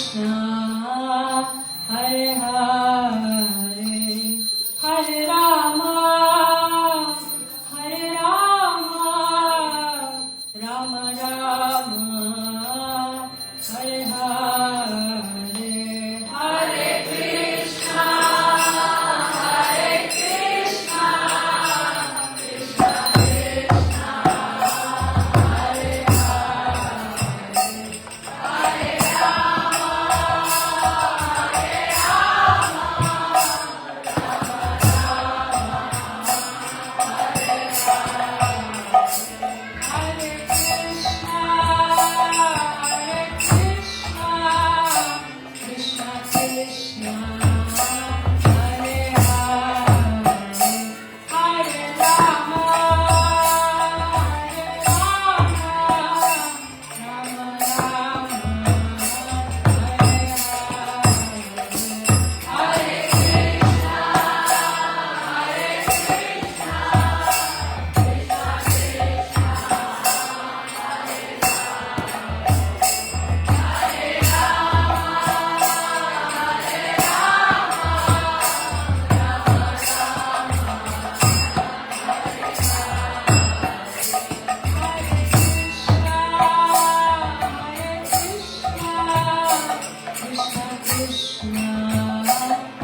Krishna, Hare Hare, Hare Rama, Hare Rama, Rama Rama, Hare Hare, Hare Krishna, Hare Krishna, Krishna Krishna,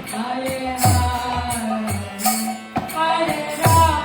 Hare Hare, Hare Hare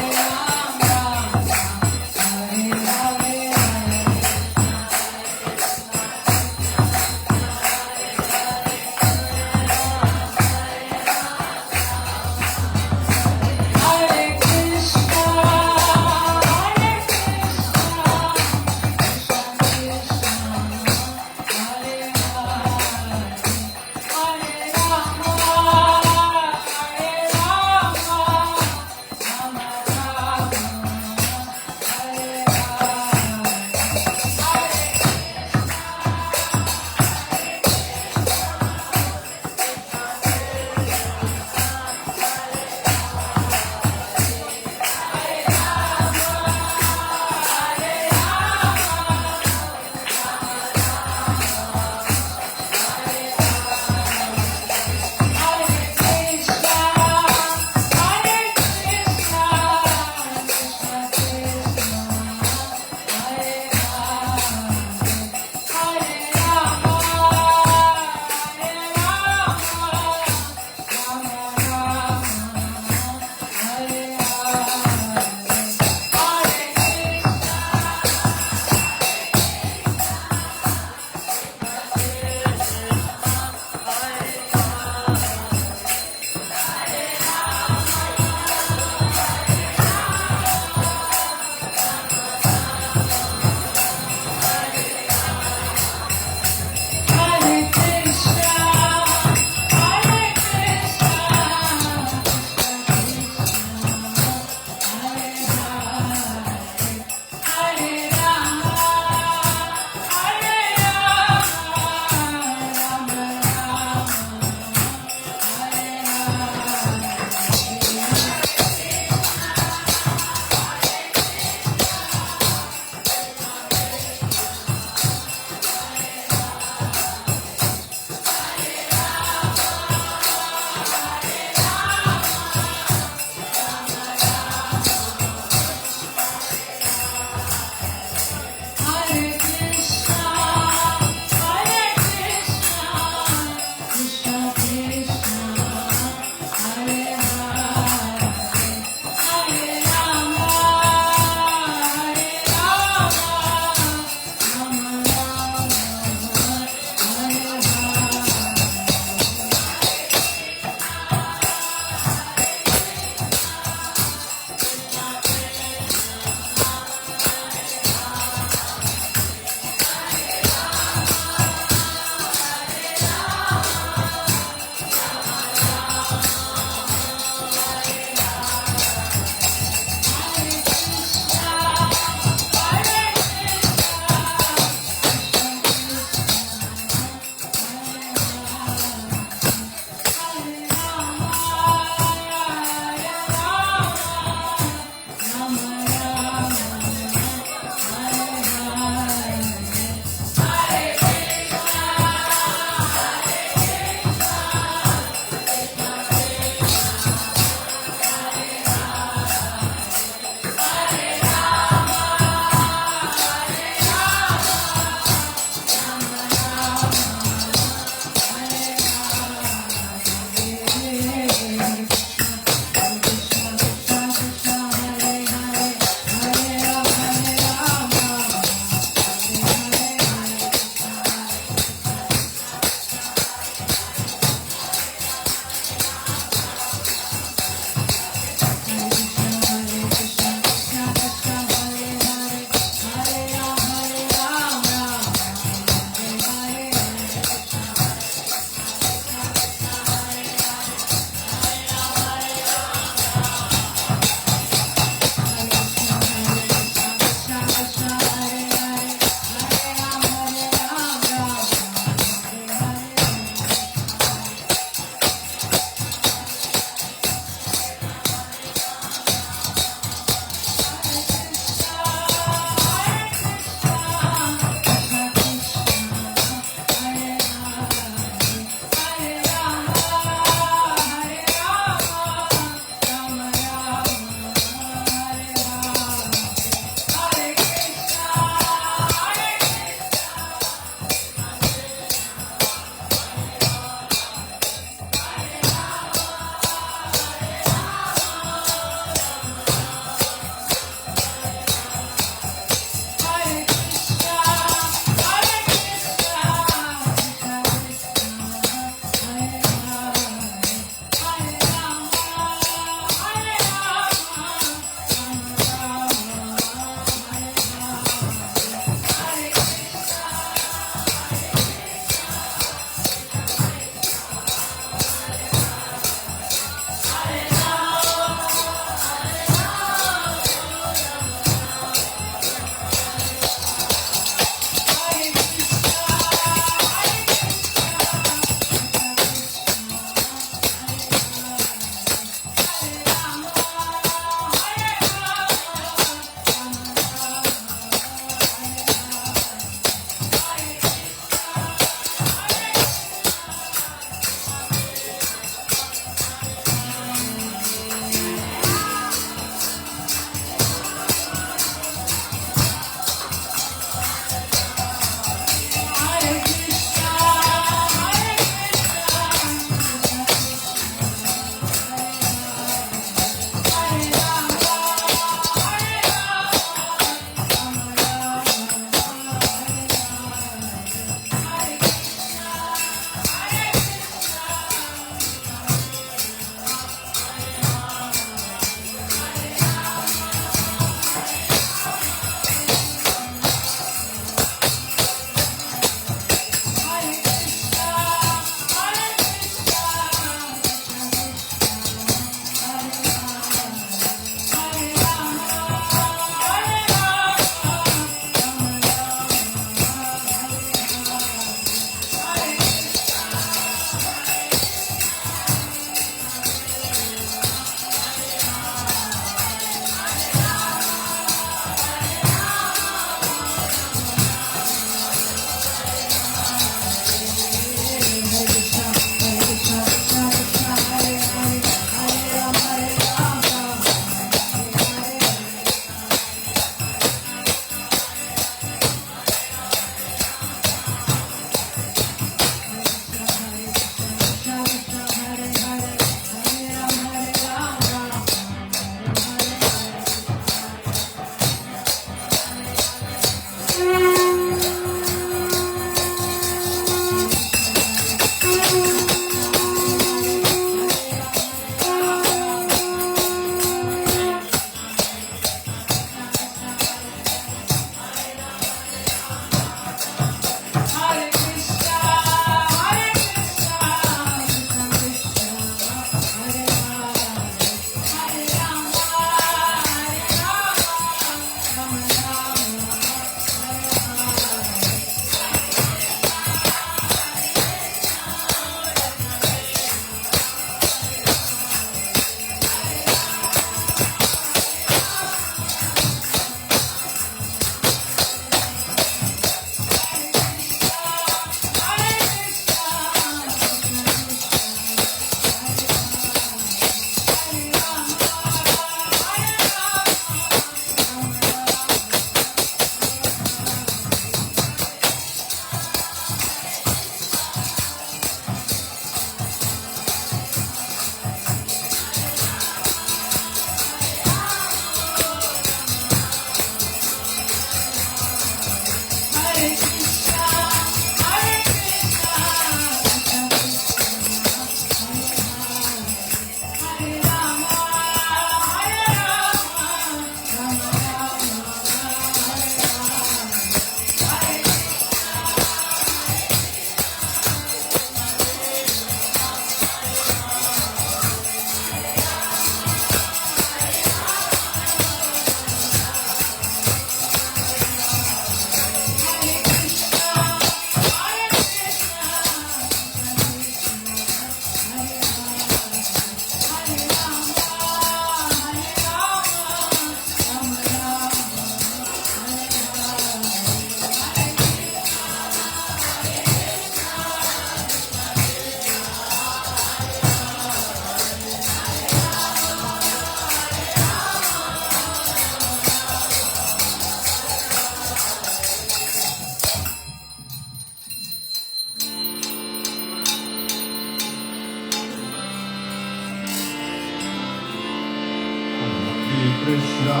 Krishna,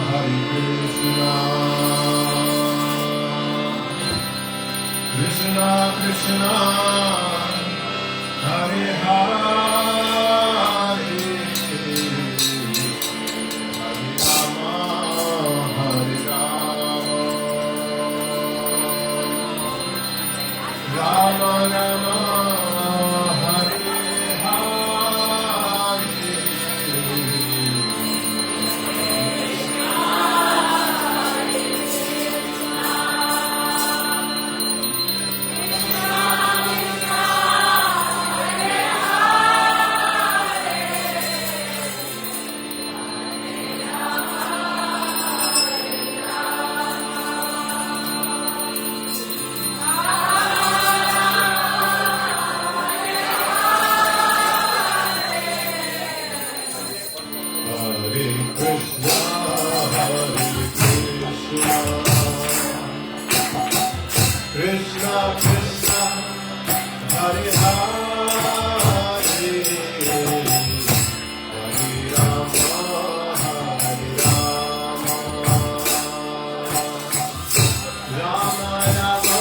Hare Krishna, Krishna Krishna, Hare Hare, Hare Rama, Hare Rama, Rama Rama, Hare Hare. Hare Krishna, Krishna Krishna, Hare Hare, Hare Rama, Hare Rama, Rama Rama,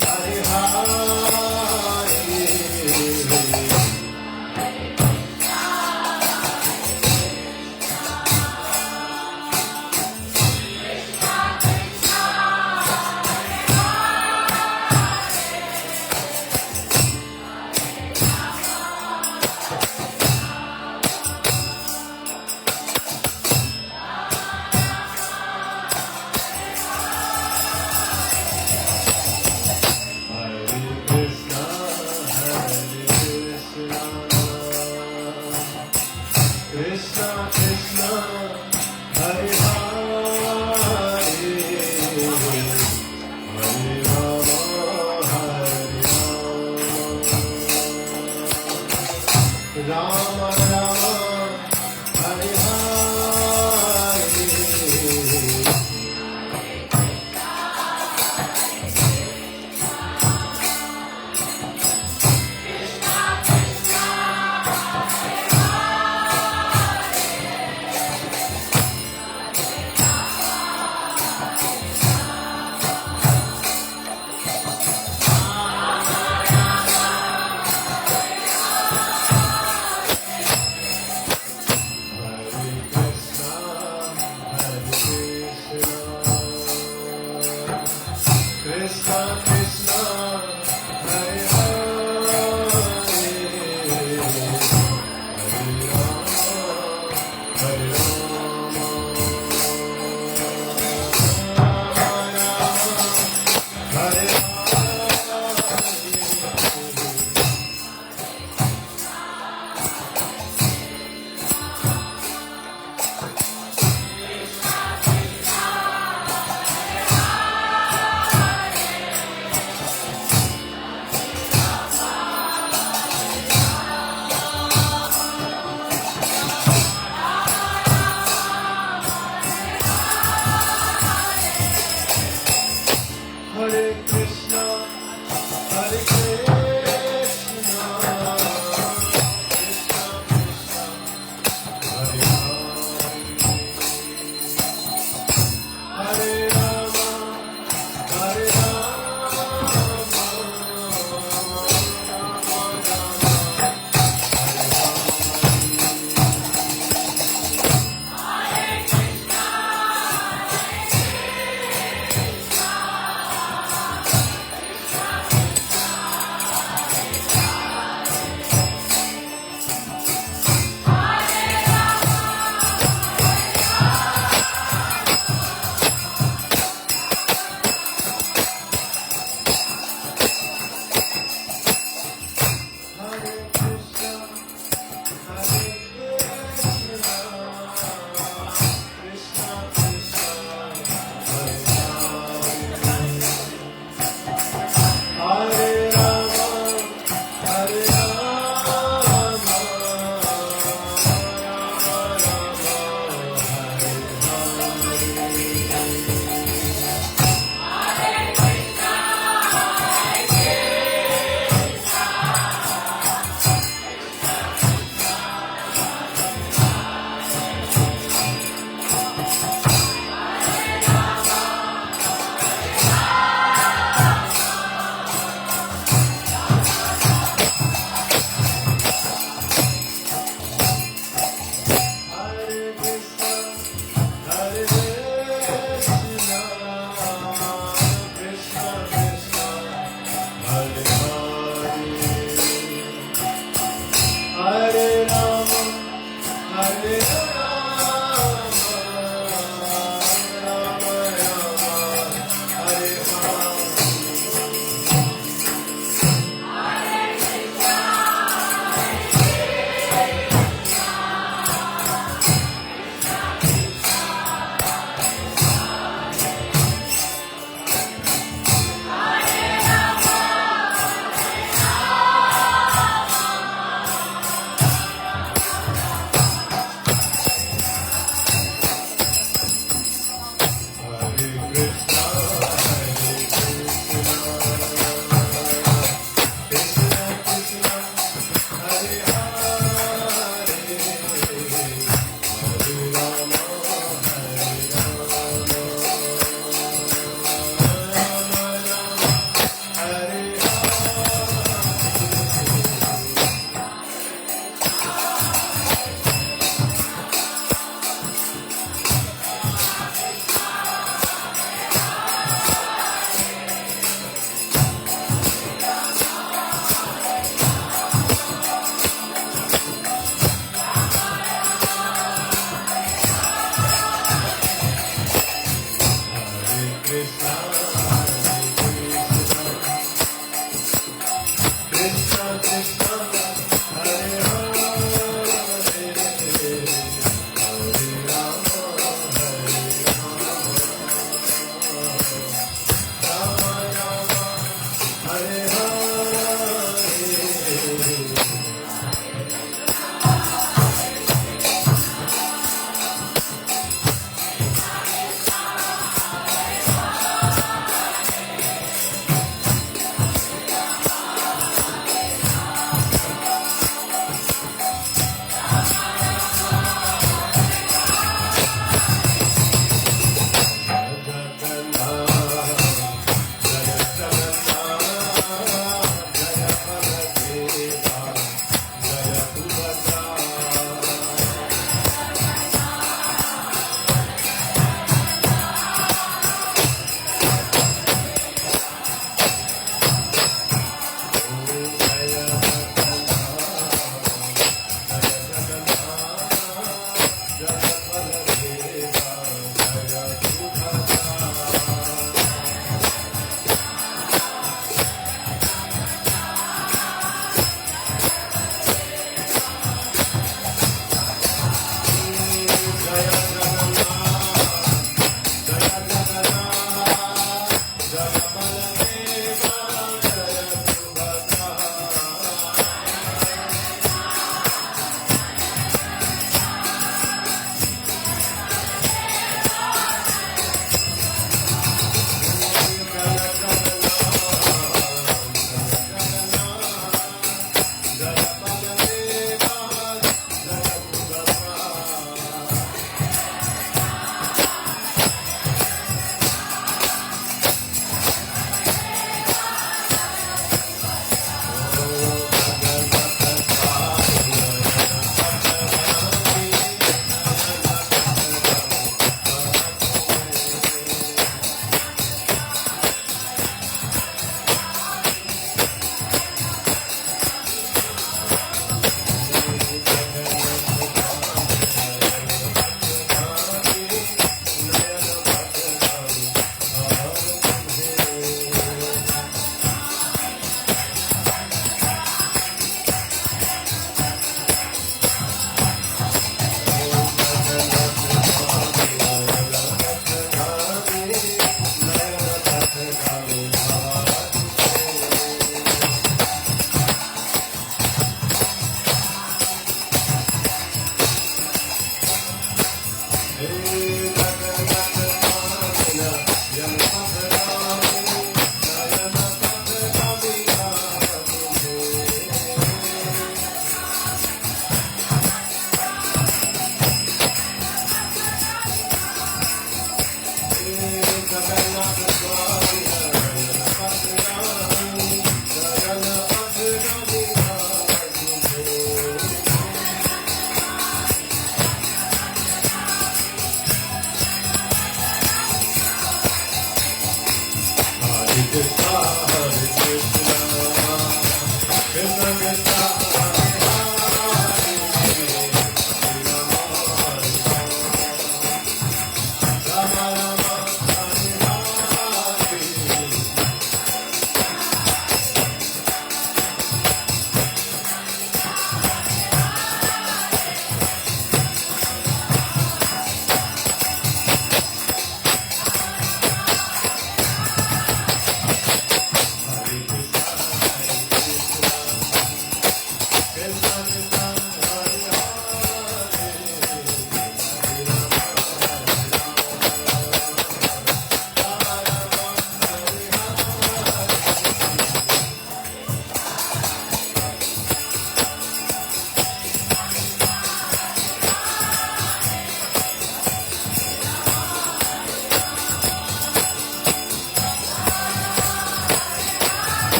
Hare Hare.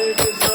Hare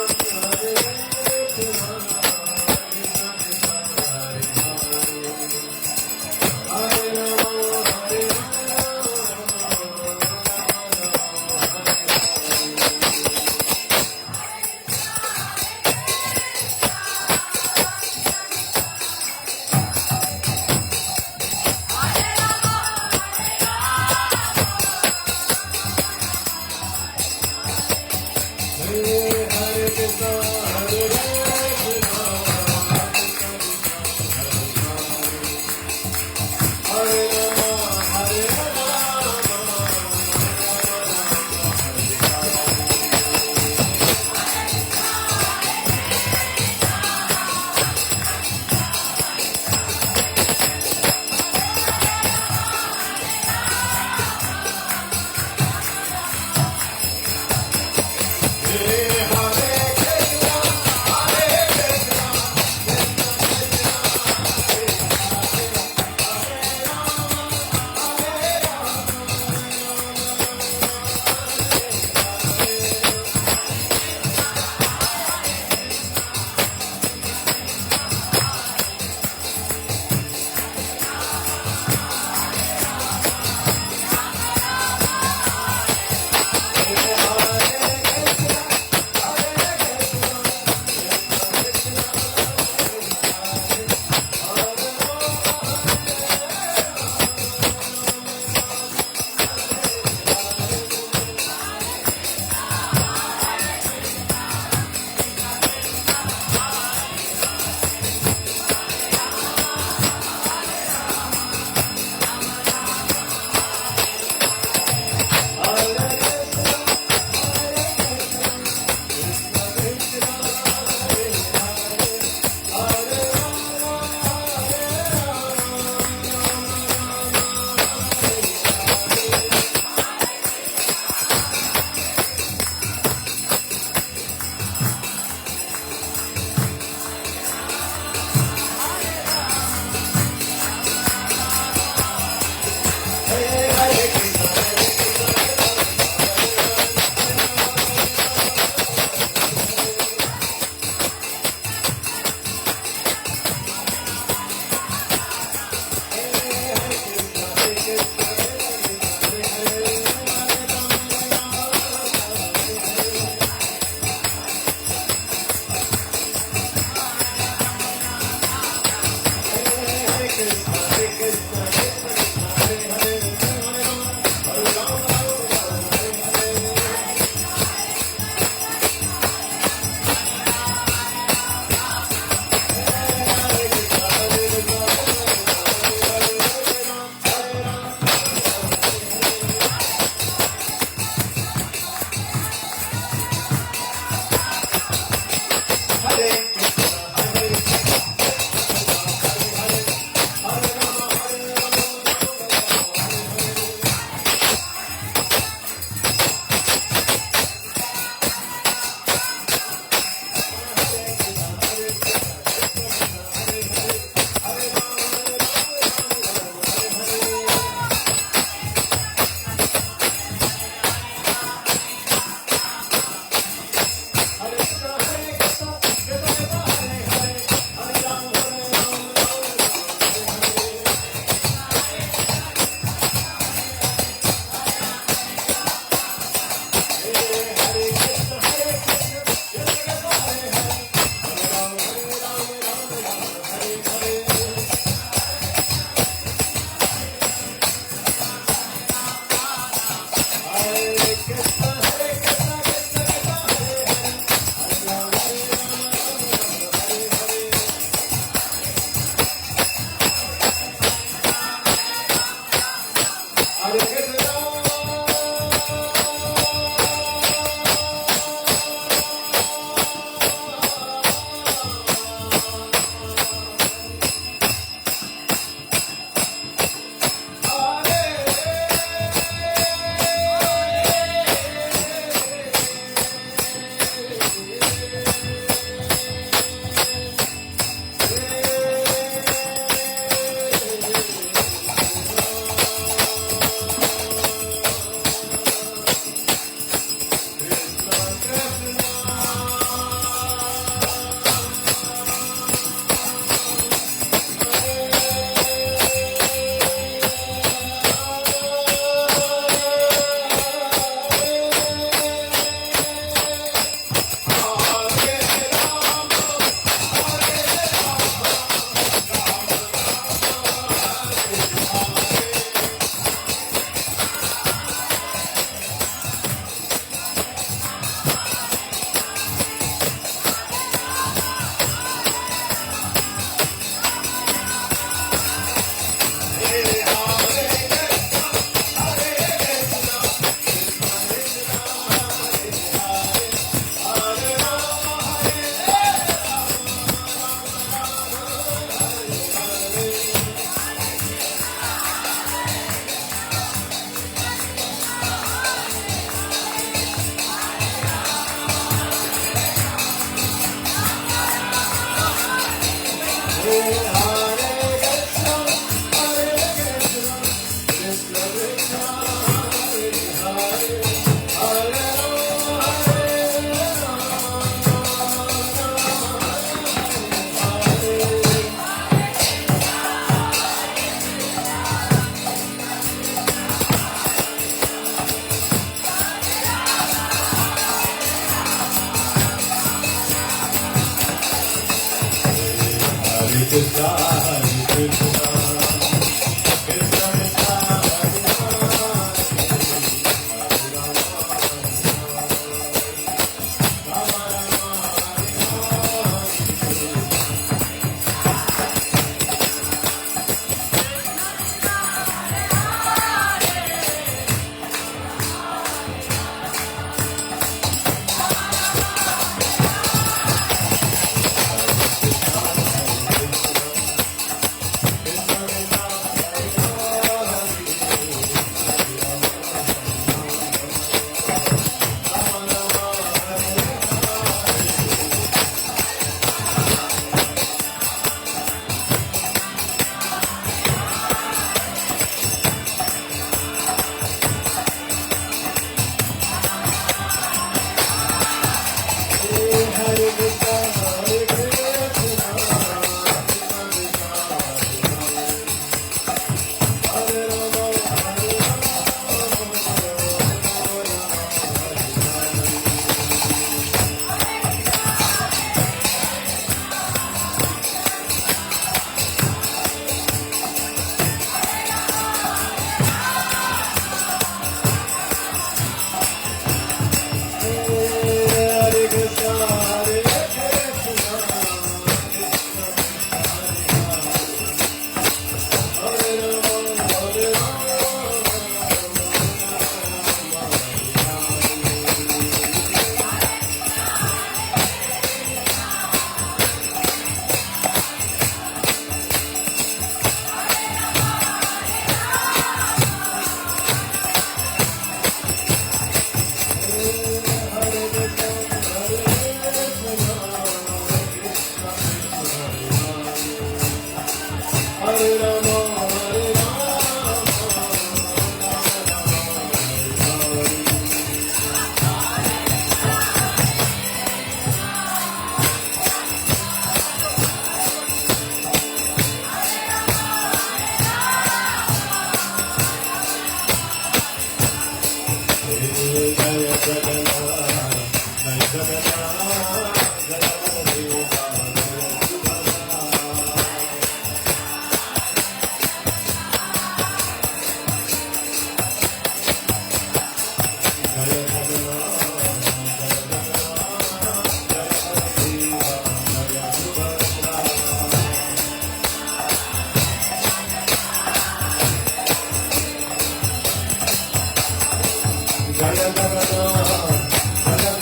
Krishna, Hare Krishna, Krishna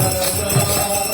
Krishna,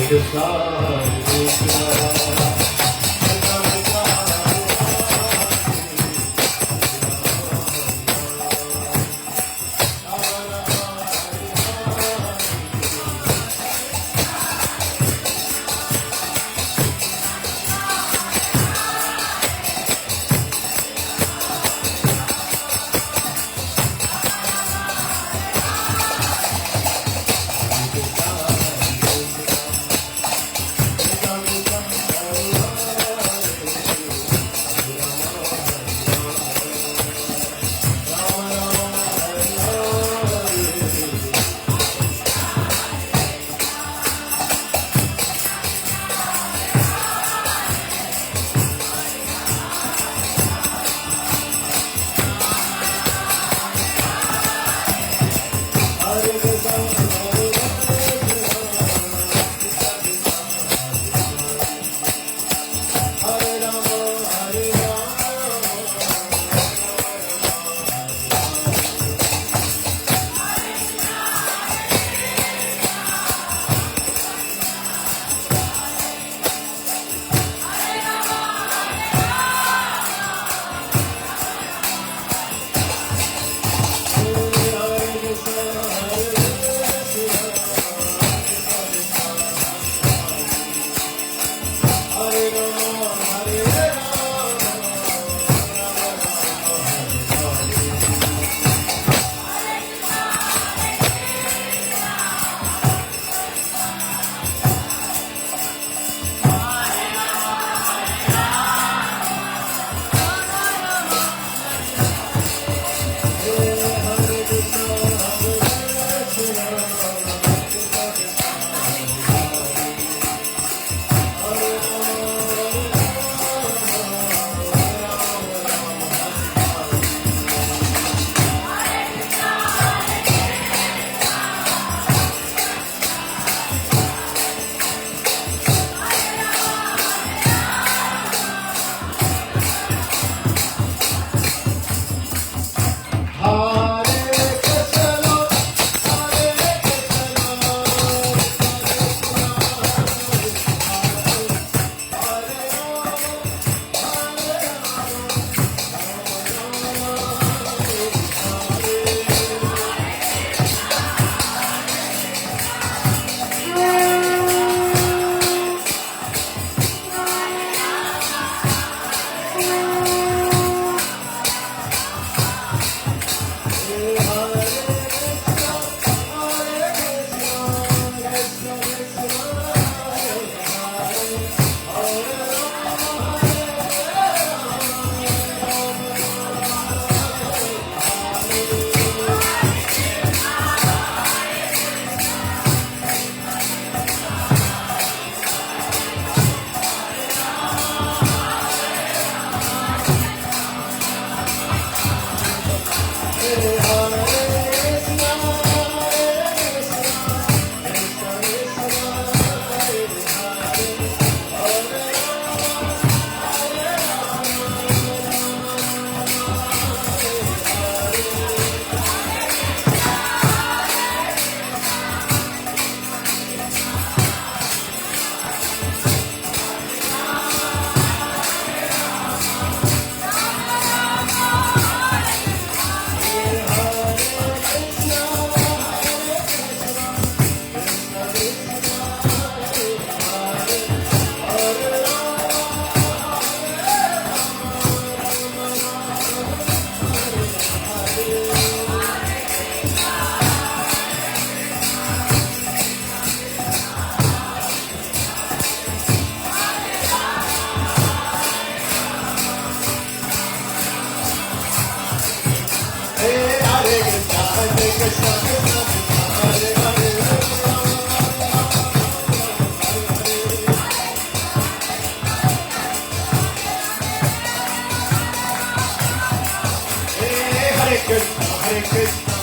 Krishna, Hare Krishna.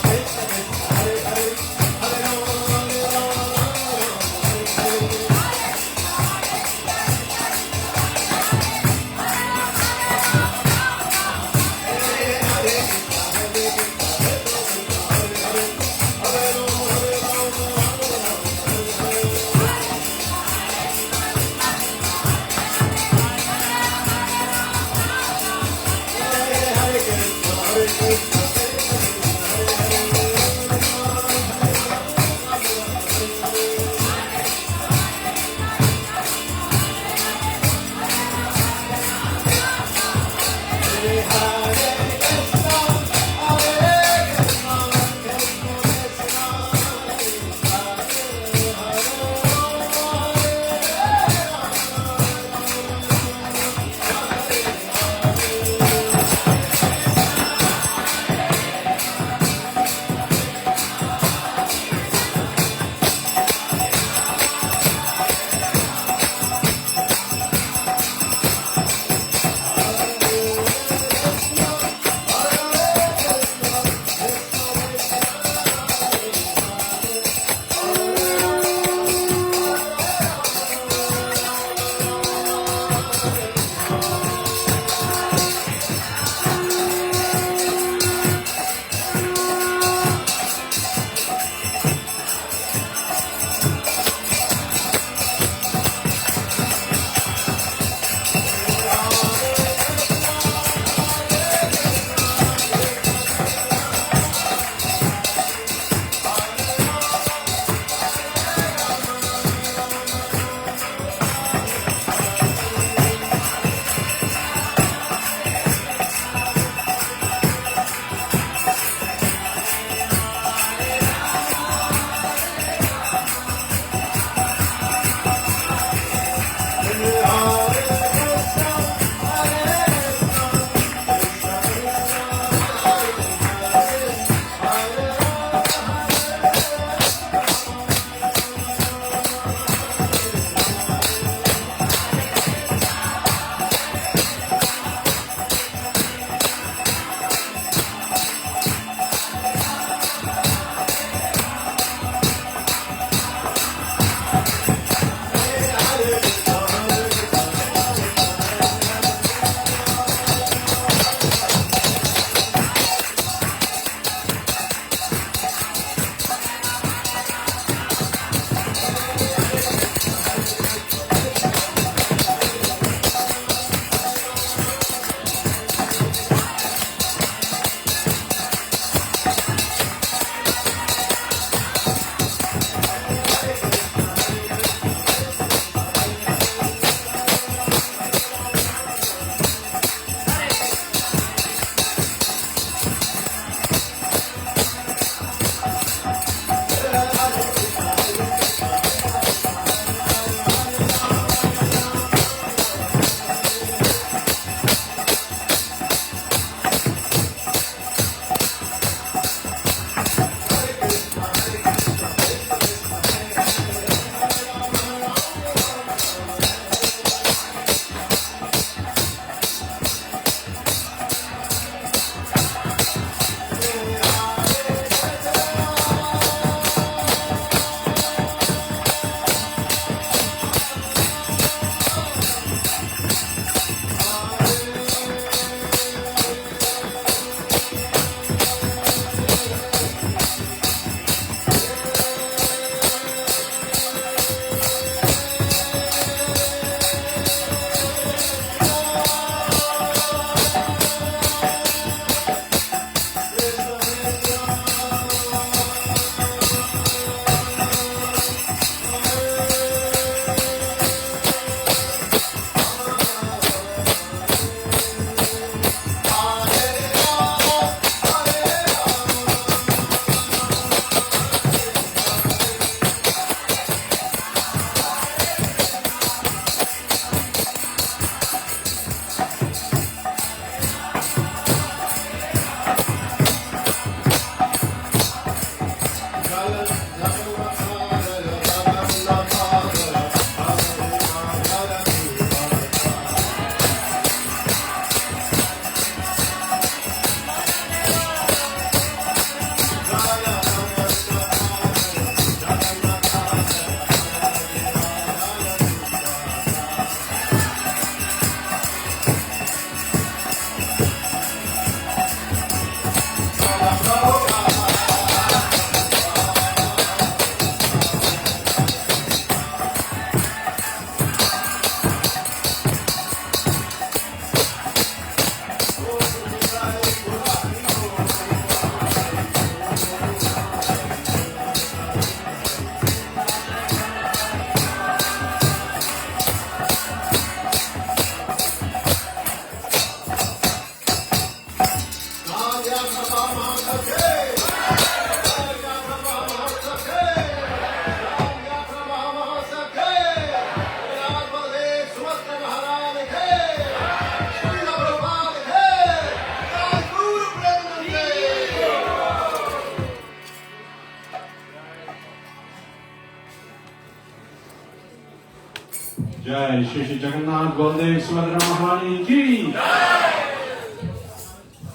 Jai Shri Shri Jagannatha Glories Subhadra Mahani Ki.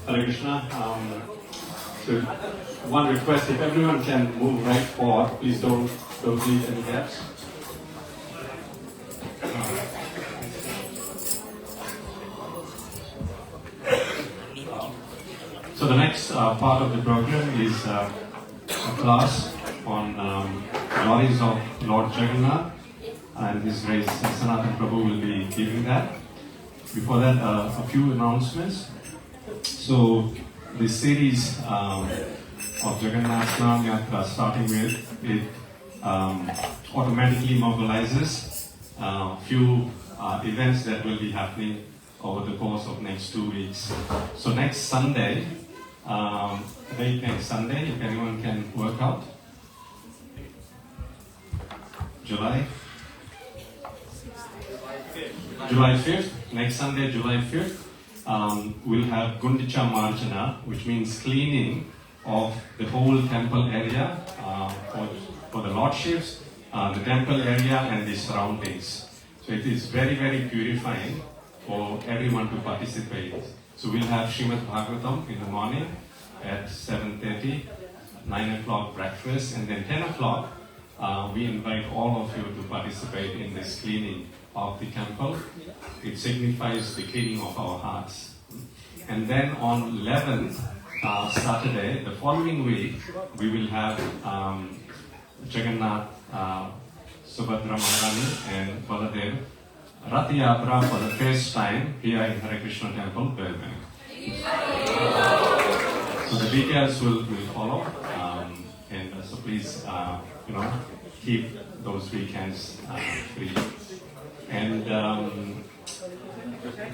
Hare Krishna. So one request: if everyone can move right forward, please don't leave any gaps. So the next part of the program is a class on Glories of Lord Jagannatha, and His Grace Sanatana Prabhu will be giving that. Before that, a few announcements. So the series of Jagannatha Snana Yatra, starting with it, automatically mobilizes few events that will be happening over the course of next 2 weeks. So next Sunday, next Sunday, if anyone can work out, July 5th, next Sunday, July 5th, we'll have Gundicha Marjana, which means cleaning of the whole temple area for the lordships, the temple area and the surroundings. So it is very, very purifying for everyone to participate. So we'll have Srimad Bhagavatam in the morning at 7:30, 9 o'clock breakfast, and then 10 o'clock we invite all of you to participate in this cleaning of the temple. It signifies the cleaning of our hearts. And then on 11th, Saturday, the following week, we will have Jagannath, Subhadra Maharani and Baladev Rath Yatra for the first time here in harekrishnatemple, Burbank. So the details will follow, and so please, keep those weekends free. And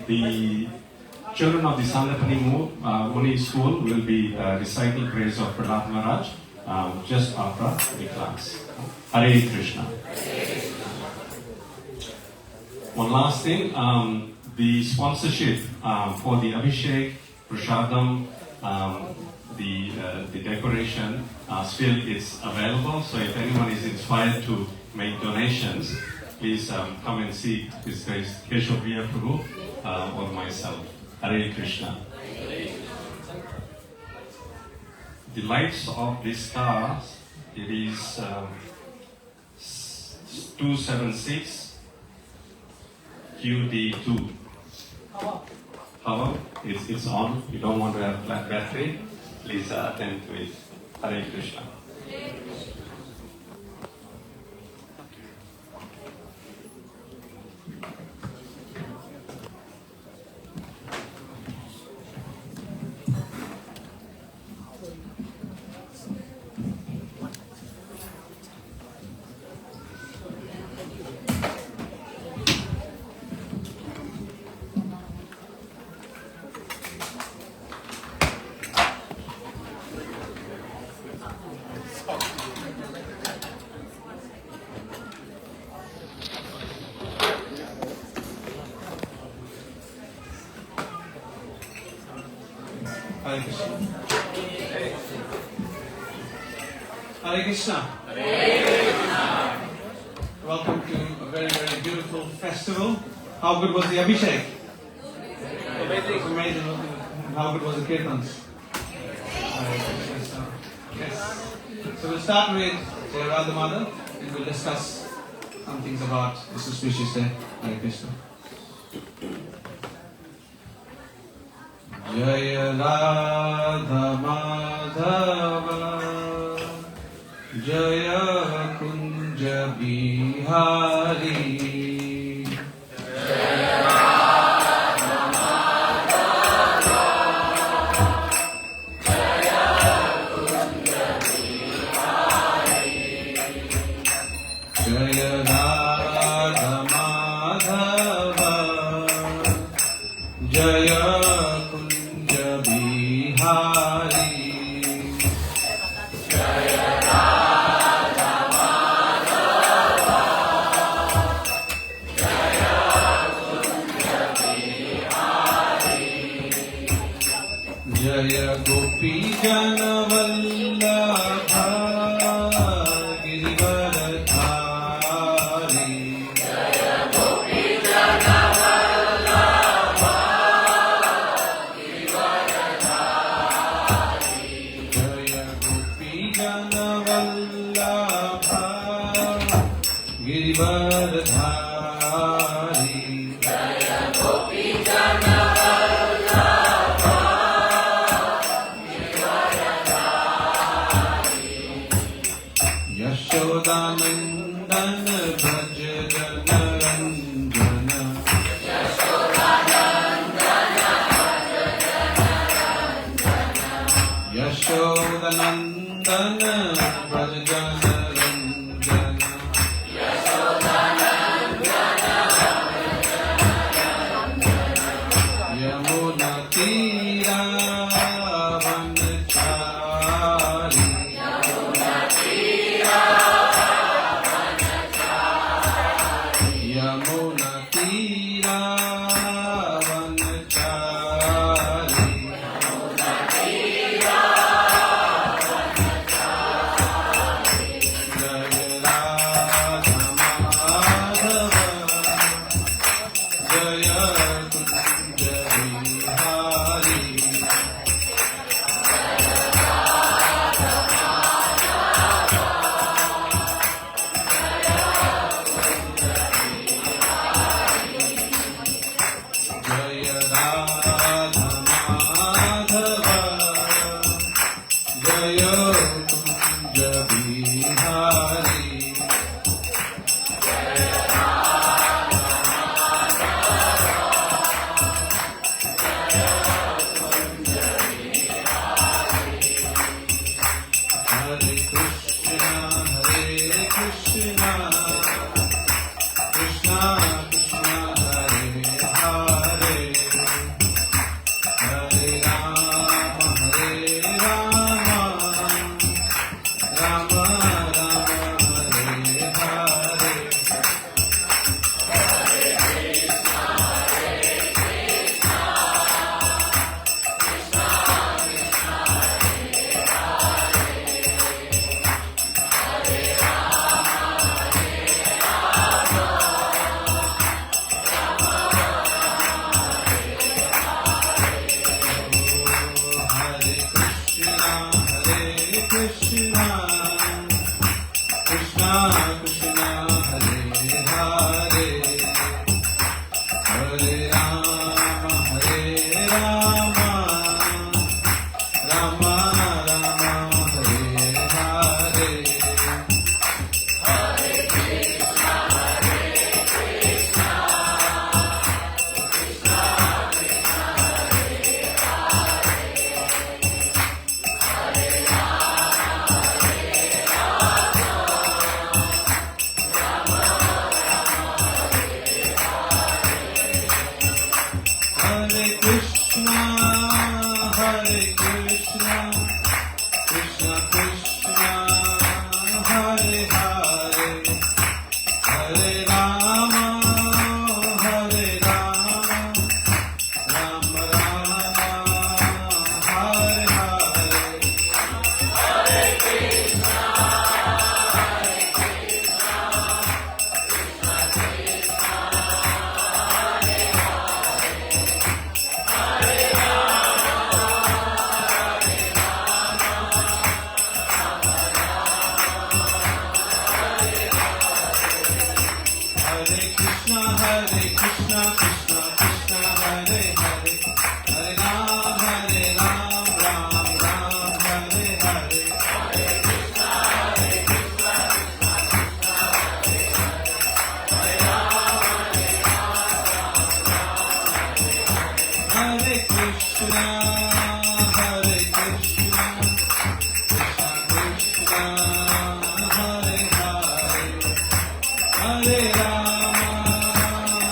the children of the Sanatani Muni school will be reciting praise of Prahlad Maharaj just after the class. Hare Krishna. One last thing, the sponsorship for the Abhishek, Prashadam, the decoration still is available. So if anyone is inspired to make donations, please come and see His Grace Keshav Prabhu or myself. Hare Krishna. The lights of this car, it is 276 QD2. However, it's on. You don't want to have flat battery, please attend to it. Hare Krishna. Hare Krishna. Hare Krishna. Hare Krishna. Welcome to a very, very beautiful festival. How good was the Abhishek? Amazing. How good was the Kirtans? Hare Krishna. Yes. So we'll start with Jai Radha Mother and we'll discuss some things about this auspicious day. Hare Krishna. Jaya Radha Madhava Jaya Kunja Bihari Jaya Radha Madhava Jaya Kunja Bihari Jaya Radha Madhava Jaya Bihari Jaya Gopi Jana Vallabha Girivaradhari Jaya Gopi Jana Vallabha Girivaradhari Jaya Gopi Jana Vallabha Girivaradhari Jaya Gopi Jana Yashodanandan Braj Janaranjana Yashodanandan Braj Janaranjana Yamuna Tira Vanachari Yamuna Tira Vanachari Jaya Radha Madhava Jaya Kunja Vihari Jaya Radha Madhava Jaya Kunja Vihari Hare Krishna Krishna Krishna Hare Hare Hare Rama Rama Hare Hare Hare Krishna Krishna Krishna Hare Hare Hare Rama Rama Hare Hare Hare Krishna Krishna Krishna Hare Hare Hare Rama Rama Hare Hare Hare Krishna Krishna Krishna Hare Hare Hare Rama Ram Hare Hare Hare Krishna Krishna Krishna Hare Hare Hare Rama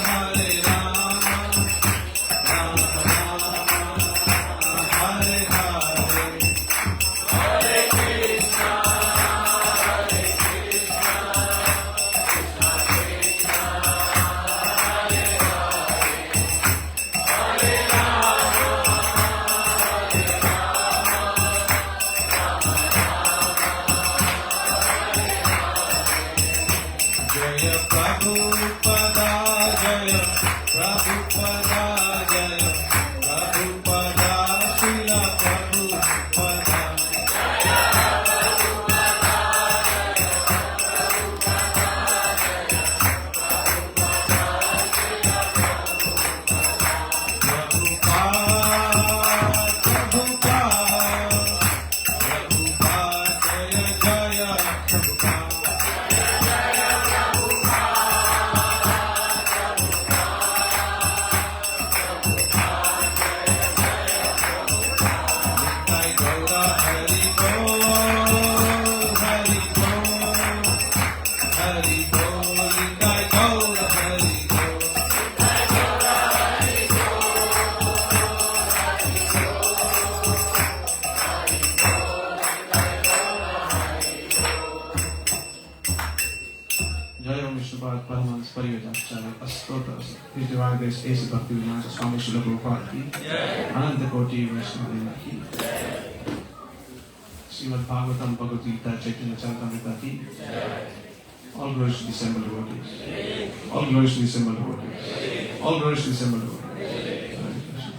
Hare Hare Hare Grace A.C. Bhaktivedanta Swami Srila Prabhupada ki, Ananta Koti Vaishnava ki, Srimad Bhagavatam Bhagavad Gita Chaitanya Charitamrita ki, all glories to the assembled devotees. All glories to the assembled devotees. All glories to the assembled devotees. Hare Krishna.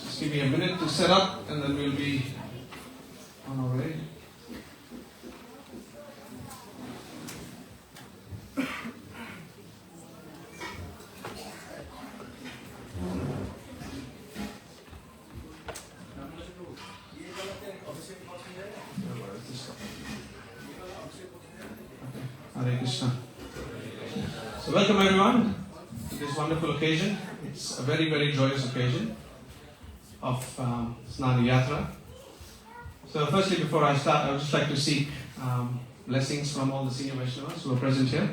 Just give me a minute to set up and then we'll be on our way. Hare Krishna. So welcome everyone to this wonderful occasion. It's a very, very joyous occasion of Snana Yatra. So firstly, before I start, I would just like to seek blessings from all the senior Vaishnavas who are present here.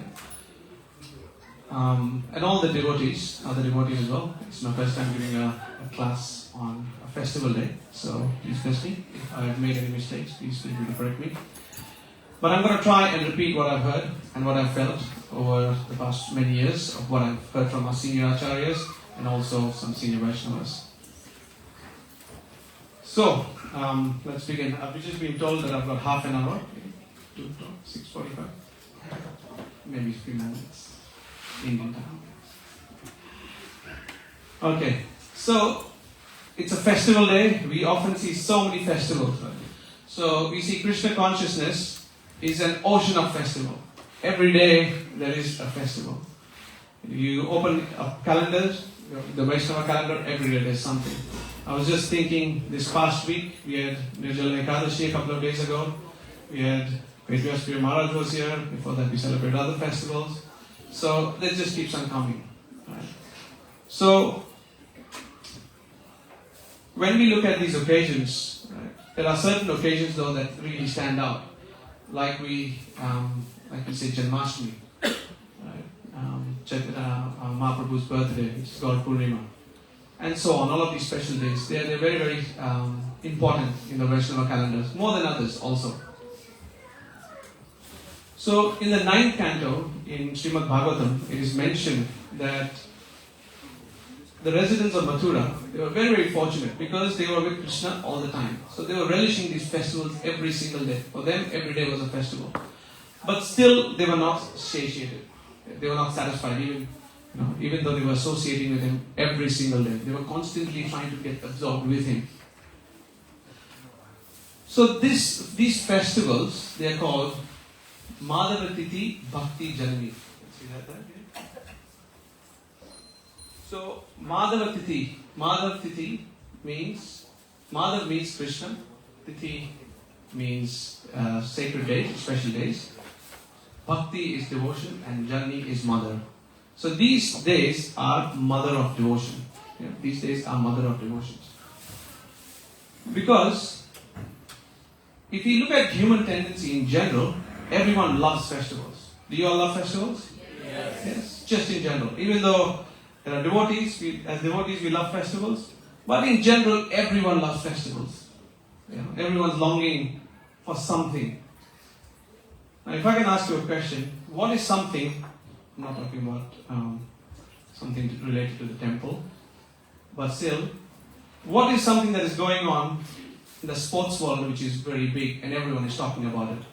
And all the devotees, other devotees as well. It's my first time giving a class on a festival day. So please bless me. If I have made any mistakes, please feel free to correct me. But I'm going to try and repeat what I've heard and what I've felt over the past many years of what I've heard from our senior acharyas and also some senior Vaishnavas. So, let's begin. I've just been told that I've got half an hour to 6:45. Maybe 3 minutes. Indian time. Okay, so it's a festival day. We often see so many festivals. Right? So we see Krishna consciousness is an ocean of festival. Every day there is a festival. You open a calendar, the Vaishnava calendar, every day there's something. I was just thinking this past week, we had Nirjala Ekadashi a couple of days ago. We had Vedvyaspriya Maharaj was here. Before that we celebrated other festivals. So that just keeps on coming. Right? So when we look at these occasions, right, there are certain occasions though that really stand out. Like we say Janmashtami, right? Mahaprabhu's birthday, which is called Purnima, and so on. All of these special days, they're very, very important in the Vaishnava calendars, more than others also. So in the 9th canto in Srimad Bhagavatam, it is mentioned that the residents of Mathura, they were very, very fortunate because they were with Krishna all the time. So they were relishing these festivals every single day. For them, every day was a festival. But still, they were not satiated. They were not satisfied, even though they were associating with him every single day. They were constantly trying to get absorbed with him. So these festivals, they are called Madhava Tithi Bhakti Janani. See that there? So Madhava Tithi means, Madhav means Krishna, Tithi means sacred days, special days. Bhakti is devotion and Janani is mother. So these days are mother of devotion. Yeah, these days are mother of devotions. Because if you look at human tendency in general, everyone loves festivals. Do you all love festivals? Yes. Just in general. Even though there are devotees, as devotees we love festivals, but in general everyone loves festivals. Everyone's longing for something. Now if I can ask you a question, what is something, I'm not talking about something related to the temple, but still, what is something that is going on in the sports world which is very big and everyone is talking about it?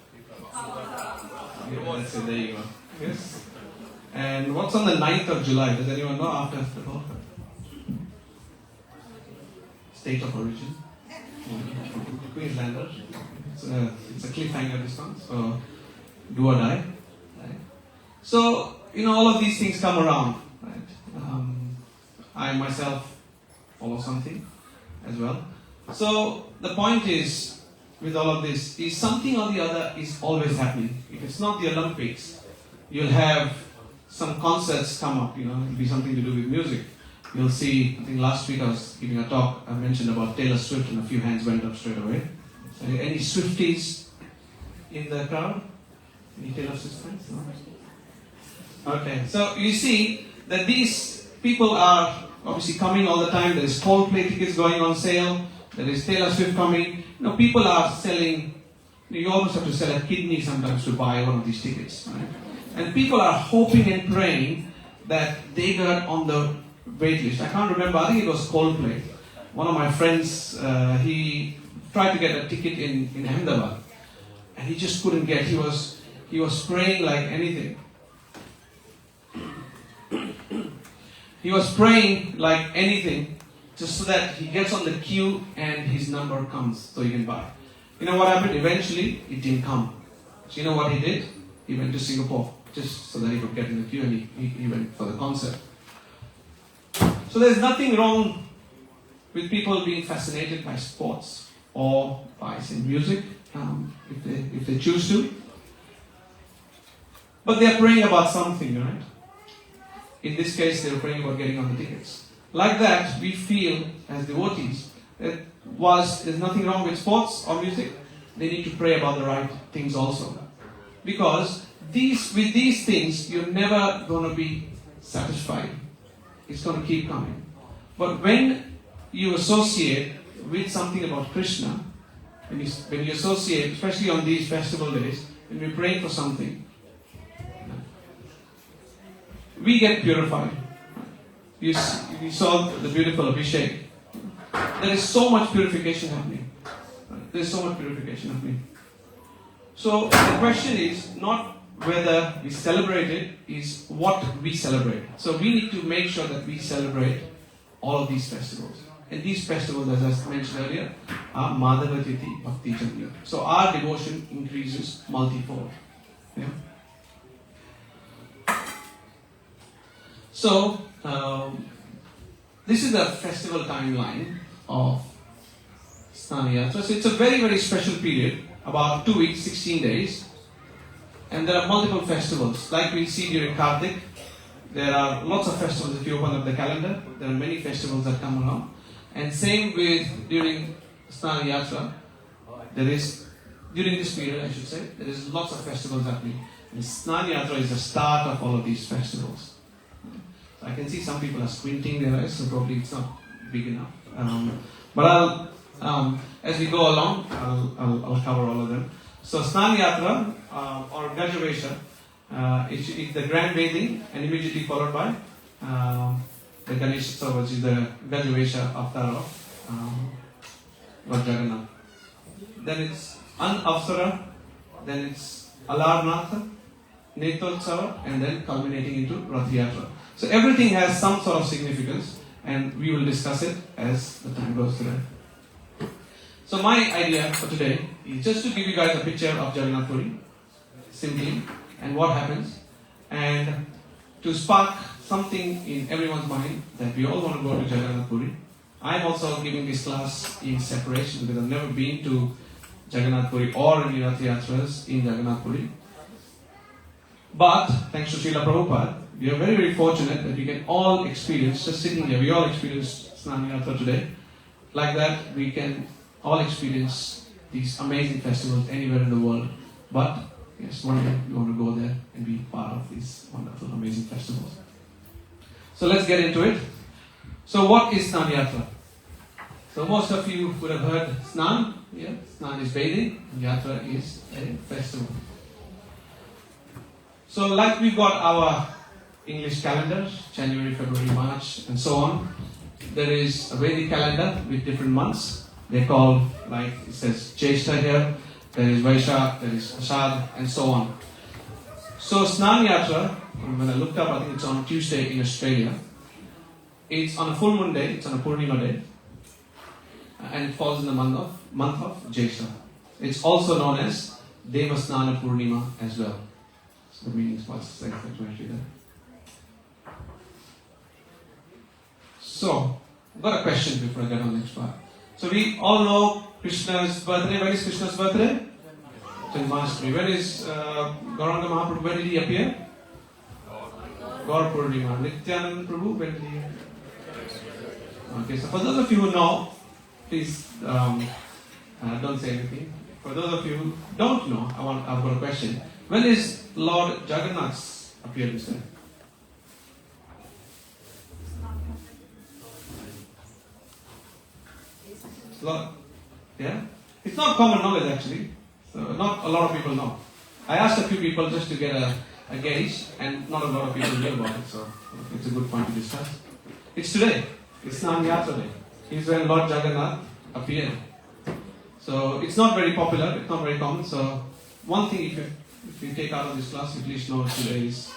Let's say, there you go. Yes. And what's on the 9th of July? Does anyone know after the Bhoga? State of origin. Queenslander. It's a cliffhanger this one. So, do or die. Right? So, all of these things come around. Right? I myself follow something as well. So, the point is, with all of this, is something or the other is always happening. If it's not the Olympics, you'll have some concerts come up, it'll be something to do with music. you'll see, I think last week I was giving a talk, I mentioned about Taylor Swift and a few hands went up straight away. So any Swifties in the crowd? Any Taylor Swift fans? No? Okay, so you see that these people are obviously coming all the time. There is Coldplay tickets going on sale. There is Taylor Swift coming. People are selling. You almost have to sell a kidney sometimes to buy one of these tickets, right? And people are hoping and praying that they got on the wait list. I can't remember. I think it was Coldplay. One of my friends, he tried to get a ticket in Ahmedabad, and he just couldn't get. He was praying like anything. He was praying like anything, just so that he gets on the queue and his number comes so he can buy. You know what happened? Eventually, it didn't come. So you know what he did? He went to Singapore just so that he could get in the queue, and he went for the concert. So there's nothing wrong with people being fascinated by sports or by, say, music, if they choose to. But they're praying about something, right? In this case, they're praying about getting on the tickets. Like that, we feel as devotees that whilst there's nothing wrong with sports or music, they need to pray about the right things also. Because with these things, you're never going to be satisfied. It's going to keep coming. But when you associate with something about Krishna, when you associate, especially on these festival days, when we're praying for something, we get purified. You saw the beautiful Abhishek. There is so much purification happening. There is so much purification happening. So the question is not whether we celebrate it, is what we celebrate. So we need to make sure that we celebrate all of these festivals. And these festivals, as I mentioned earlier, are Madhava Tithi Bhakti Janya. So our devotion increases multifold. Yeah? So, this is the festival timeline of Snana Yatra. So it's a very, very special period, about 2 weeks, 16 days. And there are multiple festivals. Like we see during Kartik, there are lots of festivals. If you open up the calendar, there are many festivals that come along. And same with during Snana Yatra, during this period I should say, there is lots of festivals happening. And Snana Yatra is the start of all of these festivals. I can see some people are squinting their eyes, so probably it's not big enough. But as we go along, I'll cover all of them. So Snana Yatra or Gajavesha, it's the grand bathing, and immediately followed by the Ganesh Utsav, which is the Gajavesha avatar of Lord Jagannath. Then it's An-Avsara, then it's Alarnatha, Netotsava, and then culminating into Rath Yatra. So everything has some sort of significance, and we will discuss it as the time goes today. So my idea for today is just to give you guys a picture of Jagannath Puri, simply, and what happens, and to spark something in everyone's mind that we all want to go to Jagannath Puri. I'm also giving this class in separation because I've never been to Jagannath Puri or any Rath Yatras in Jagannath Puri. But thanks to Srila Prabhupada, we are very, very fortunate that we can all experience, just sitting here, we all experience Snana Yatra today. Like that, we can all experience these amazing festivals anywhere in the world. But yes, one day we want to go there and be part of these wonderful, amazing festivals. So let's get into it. So what is Snana Yatra? So most of you would have heard Snan. Yeah, Snan is bathing, and Yatra is a festival. So like we've got our English calendar, January, February, March, and so on. There is a Vedic calendar with different months. They're called, like it says, Jyeshtha here. There is Vaishak, there is Ashad, and so on. So Snana Yatra, when I looked up, I think it's on Tuesday in Australia. It's on a full moon day, it's on a Purnima day. And it falls in the month of Jyeshtha. It's also known as Devasnana Purnima as well. So the meaning is what's self-explanatory there. So, I've got a question before I get on the next part. So we all know Krishna's birthday. When is Krishna's birthday? Janmashtami. When is Gauranga Mahaprabhu? When did he appear? Gaur Purnima. Nityanand Prabhu, when did he? Okay, so for those of you who know, please don't say anything. For those of you who don't know, I've got a question. When is Lord Jagannath's appearance there? Yeah? It's not common knowledge actually. So not a lot of people know. I asked a few people just to get a gauge, and not a lot of people knew about it, so it's a good point to discuss. It's today. It's Snana Yatra day. It's when Lord Jagannath appeared. So it's not very popular, it's not very common. So one thing if you take out of this class, you please know today is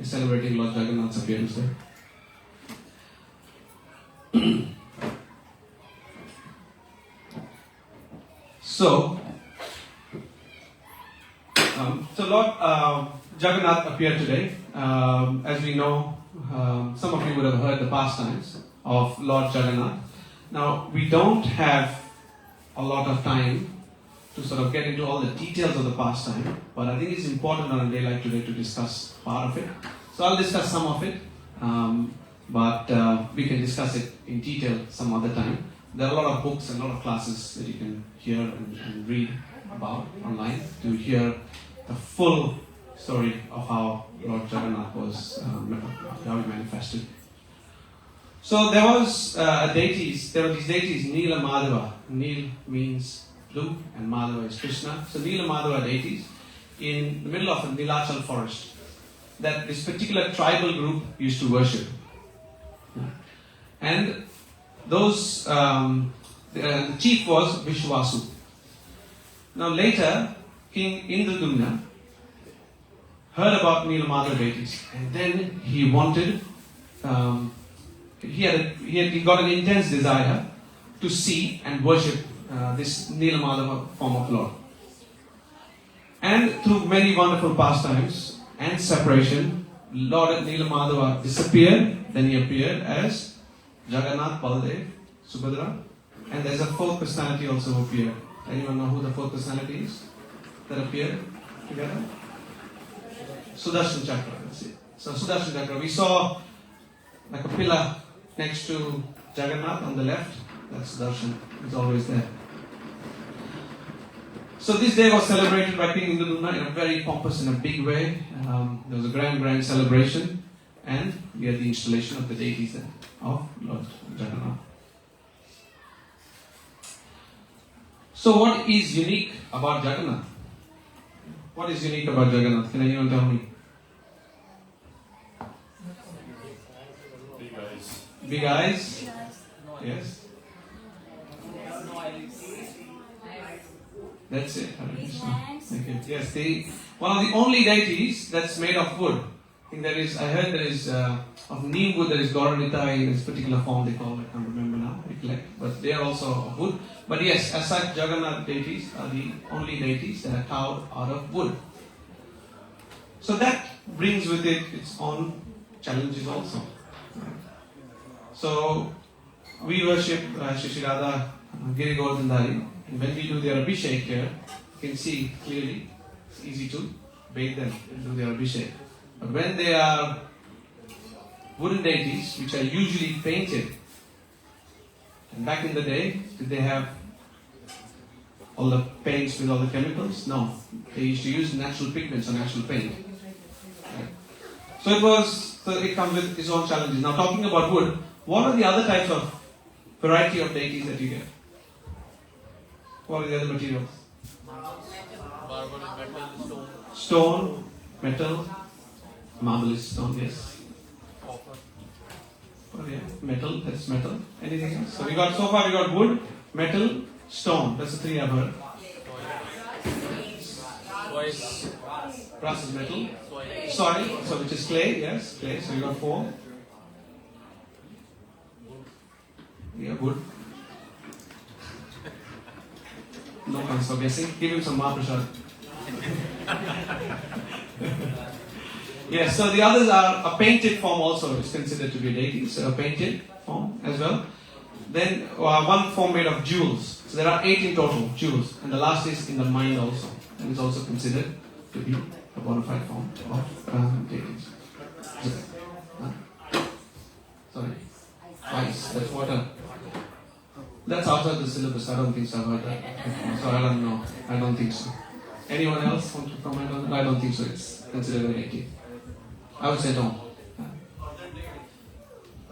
celebrating Lord Jagannath's appearance day. So Lord Jagannath appeared today. As we know, some of you would have heard the pastimes of Lord Jagannath. Now, we don't have a lot of time to sort of get into all the details of the pastime, but I think it's important on a day like today to discuss part of it. So I'll discuss some of it, but we can discuss it in detail some other time. There are a lot of books and a lot of classes that you can hear and read about online to hear the full story of how Lord Jagannath was, how he manifested. So there was there were these deities, Nila Madhava. Nil means blue and Madhava is Krishna. So Nila Madhava deities in the middle of a Nilachal forest that this particular tribal group used to worship. And those, the chief was Vishwasu. Now later, King Indradumna heard about Nila Madhava deities, and then he wanted, he got an intense desire to see and worship this Nila Madhava form of Lord. And through many wonderful pastimes and separation, Lord Nila Madhava disappeared, then he appeared as Jagannath, Baldev, Subhadra, and there's a fourth personality also who appeared. Anyone know who the fourth personality is that appeared together? Sudarshan Chakra, that's it. So Sudarshan Chakra, we saw like a pillar next to Jagannath on the left. That's Sudarshan, it's always there. So this day was celebrated by King Indradumna in a very pompous and a big way. There was a grand celebration, and we had the installation of the deities there of Lord Jagannath. So what is unique about Jagannath? What is unique about Jagannath? Can anyone tell me? Big eyes. Big eyes? Yes? That's it. Harekrishna. Thank you. Yes, one of the only deities that's made of wood. I heard there is of neem wood, there is Gauralita in this particular form they call it, I can't remember now, but they are also of wood. But yes, as such, Jagannath deities are the only deities that are carved out of wood. So that brings with it its own challenges also. So we worship Shri Radha Giri Govardhandari, and when we do their Abhishek here, you can see clearly, it's easy to bathe them and do their Abhishek. But when they are wooden deities, which are usually painted, and back in the day, did they have all the paints with all the chemicals? No. They used to use natural pigments or natural paint. Right. So it comes with its own challenges. Now talking about wood, what are the other types of variety of deities that you get? What are the other materials? Marble, metal, stone. Stone, metal, marble is stone, yes. Copper. Oh yeah, metal, that's metal. Anything else? So so far we got wood, metal, stone. That's the three I've heard. Soil. Brass is metal. Soil. Soil, so which is clay, yes, clay. So we got four. Yeah, wood. No thanks for guessing. Give him some Mahaprasad. Yes, so the others are a painted form also is considered to be a deity, so a painted form as well. Then one form made of jewels. So there are 8 in total, jewels. And the last is in the mind also. And it's also considered to be a bona fide form of deities. Sorry. Ice, that's water. That's outside the syllabus. I don't think so. I've heard that. So I don't know. I don't think so. Anyone else want to comment on it? I don't think so. It's considered a native. I would say no.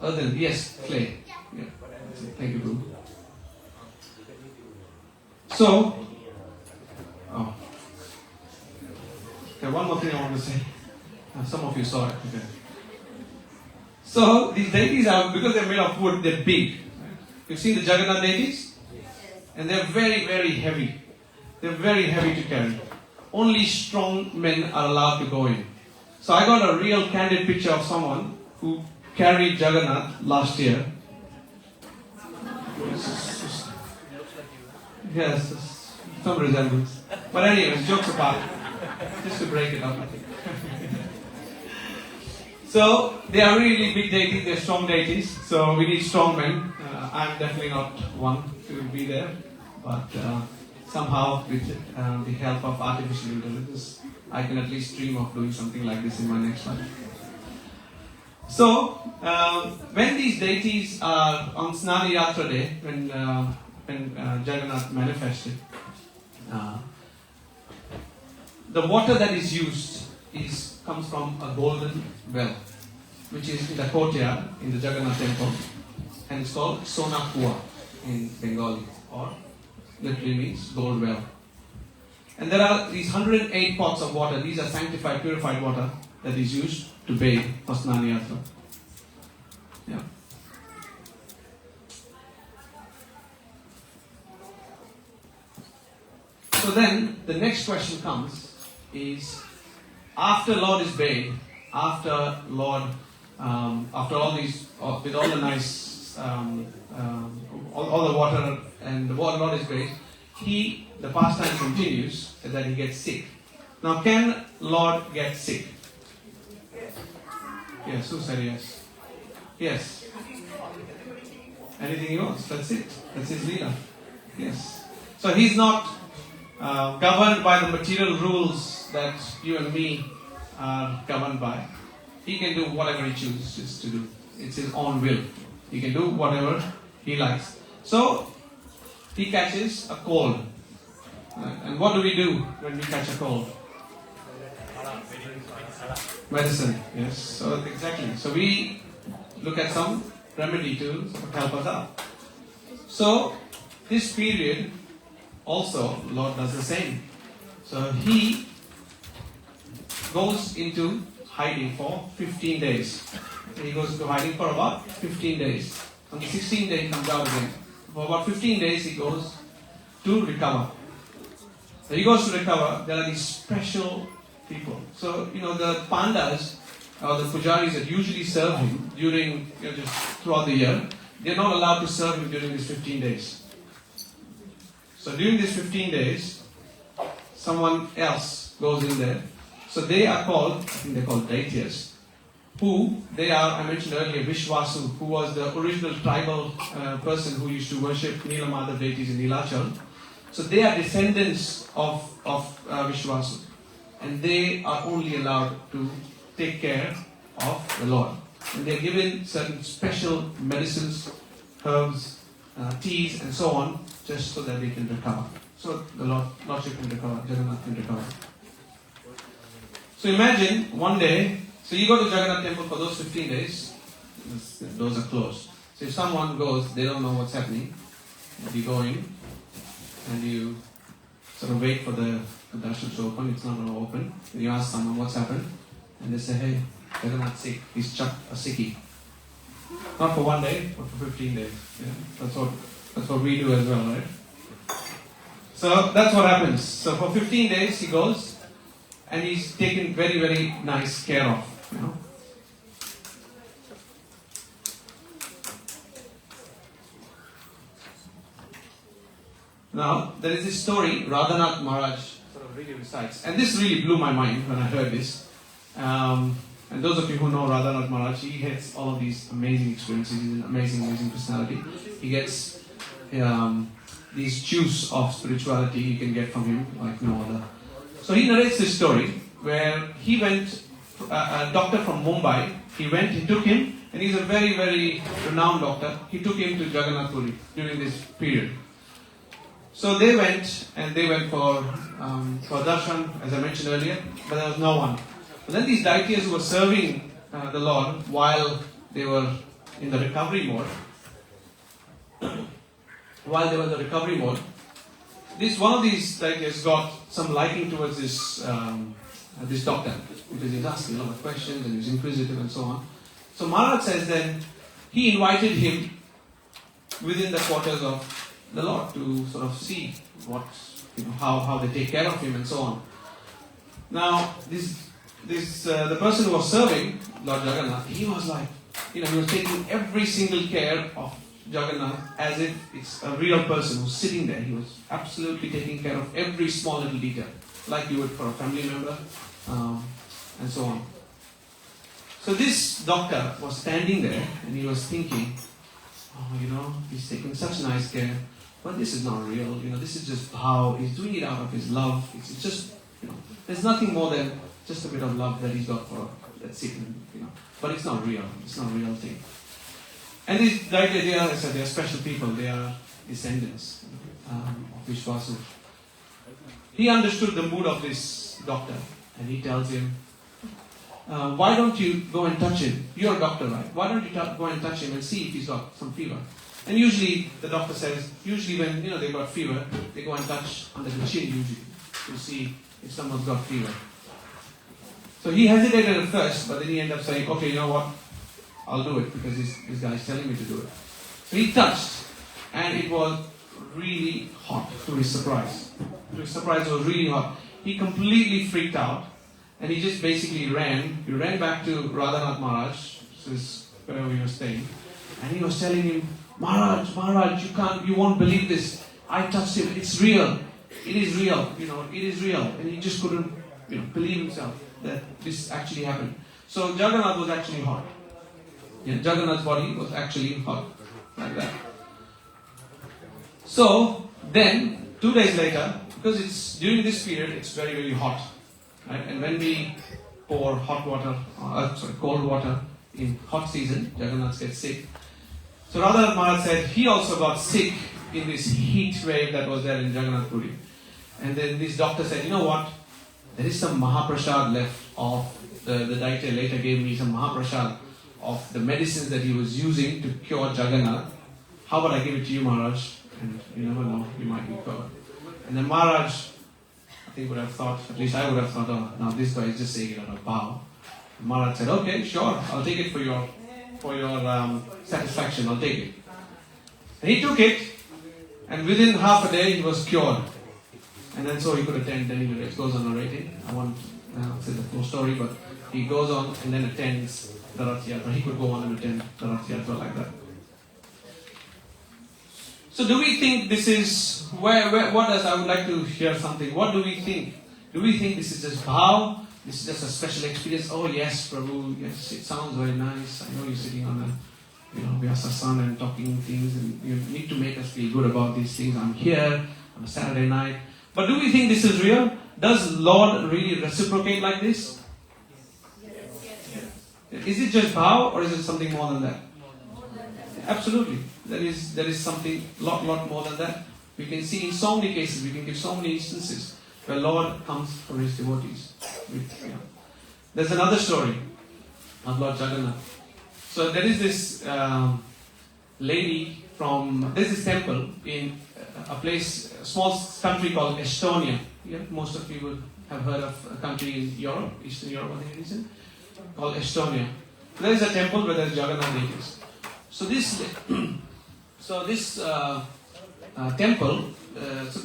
Earthen, yes, clay. Yeah. Thank you, Boo. So, okay, one more thing I want to say. Some of you saw it. Okay. So these deities are, because they're made of wood, they're big. Right? You've seen the Jagannath deities? And they're very, very heavy. They're very heavy to carry. Only strong men are allowed to go in. So I got a real candid picture of someone who carried Jagannath last year. Yes, some resemblance. But anyways, jokes apart. Just to break it up, I think. So, they are really big deities, they're strong deities. So, we need strong men. I'm definitely not one to be there. But somehow, with the help of artificial intelligence, I can at least dream of doing something like this in my next life. So, when these deities are on Snana Yatra day, when Jagannath manifested, the water that is used comes from a golden well, which is in the courtyard in the Jagannatha temple, and it's called Sona Kua in Bengali, or literally means gold well. And there are these 108 pots of water. These are sanctified, purified water that is used to bathe for Snana Yatra. Yeah. So then the next question comes is, after Lord is bathed, after all these, with all the nice, all the water and the water Lord is bathed, the pastime continues that he gets sick. Now, can Lord get sick? Yes, who said yes? Yes. Anything he wants, that's it. That's his leela. Yes. So he's not governed by the material rules that you and me are governed by. He can do whatever he chooses to do. It's his own will. He can do whatever he likes. So, he catches a cold. And what do we do when we catch a cold? Medicine. Yes. So, exactly. So, we look at some remedy to help us out. So, this period also, Lord does the same. So, he goes into hiding for 15 days. He goes into hiding for about 15 days. On the 16th day he comes out again. For about 15 days he goes to recover. So he goes to recover. There are these special people. So, the pandas or the pujaris that usually serve him during, just throughout the year, they're not allowed to serve him during these 15 days. So during these 15 days, someone else goes in there. So they are called, I think they're called daityas, I mentioned earlier, Vishwasu, who was the original tribal person who used to worship Neelamada deities in Nilachal. So they are descendants of Vishwasu. And they are only allowed to take care of the Lord. And they are given certain special medicines, herbs, teas and so on, just so that they can recover. So the Lordship can recover, Jagannath can recover. So imagine one day, so you go to Jagannath temple for those 15 days, the doors are closed. So if someone goes, they don't know what's happening, and you go in and you sort of wait for the darshan to open, it's not going to open. And you ask someone what's happened, and they say, hey, Jagannath's sick, he's chucked a sickie. Not for one day, but for 15 days. Yeah, that's what we do as well, right? So that's what happens. So for 15 days he goes, and he's taken very, very nice care of. Now, there is this story Radhanath Maharaj sort of really recites. And this really blew my mind when I heard this. And those of you who know Radhanath Maharaj, he gets all of these amazing experiences. He's an amazing, amazing personality. He gets these juice of spirituality you can get from him like no other. So he narrates this story where he went, a doctor from Mumbai, he took him And he's a very, very renowned doctor. He took him to Jagannath Puri during this period. So they went for darshan, as I mentioned earlier, but there was no one. But then these deities who were serving the Lord while they were in the recovery mode, one of these deities got some liking towards this doctor, because he was asking a lot of questions and he was inquisitive and so on. So Maharaj says then he invited him within the quarters of the Lord to sort of see how they take care of him and so on. Now the person who was serving Lord Jagannath, he was like, he was taking every single care of Jagannath as if it's a real person who's sitting there. He was absolutely taking care of every small little detail, like you would for a family member, and so on. So this doctor was standing there and he was thinking, he's taking such nice care, but this is not real, this is just bhav, he's doing it out of his love. It's just, there's nothing more than just a bit of love that he's got for, that's it, but it's not real, it's not a real thing. And these deities, they are special people, they are descendants of Vishwasu. He understood the mood of this doctor and he tells him, why don't you go and touch him? You're a doctor, right? Why don't you go and touch him and see if he's got some fever? And usually, the doctor says, when they've got fever, they go and touch under the chin usually to see if someone's got fever. So he hesitated at first, but then he ended up saying, okay, you know what? I'll do it because this guy is telling me to do it. So he touched, and it was really hot to his surprise. To his surprise, it was really hot. He completely freaked out, and he just basically ran. He ran back to Radhanath Maharaj, this is where we were staying, and he was telling him, Maharaj, you won't believe this. I touched him. It's real. It is real. It is real. And he just couldn't, believe himself that this actually happened. So Jagannath was actually hot. Jagannath's body was actually hot, like that. So then, 2 days later, because it's during this period, it's very, very hot, right? And when we pour cold water in hot season, Jagannath gets sick. So Radha Maharaj said he also got sick in this heat wave that was there in Jagannath Puri. And then this doctor said, you know what? There is some Mahaprasad left of the deity later gave me some Mahaprasad of the medicines that he was using to cure Jagannath. How about I give it to you, Maharaj? And you never know, you might be cured. And then Maharaj, I think would have thought, at least I would have thought, oh, now this guy is just saying it on a bow. Maharaj said, okay, sure, I'll take it for your satisfaction, I'll take it. And he took it, and within half a day he was cured. And then so he could attend, then he goes on narrating. I won't say the full story, but he goes on and then attends the Rath Yatra. He could go on and attend the Rath Yatra like that. So do we think this is, I would like to hear something. What do we think? Do we think this is just bhav? This is just a special experience? Oh yes, Prabhu, yes, it sounds very nice. I know you're sitting on a, Vyasasana and talking things and you need to make us feel good about these things. I'm here on a Saturday night. But do we think this is real? Does Lord really reciprocate like this? Yes. Is it just bhav or is it something more than that? Absolutely. There is something lot more than that. We can see in so many cases, we can give so many instances where Lord comes for his devotees. There's another story of Lord Jagannath. So there is this lady there's this temple in a small country called Estonia. Yeah, most of you would have heard of a country in Europe, Eastern Europe, I think it is, called Estonia. There is a temple where there's Jagannath deities. So this temple,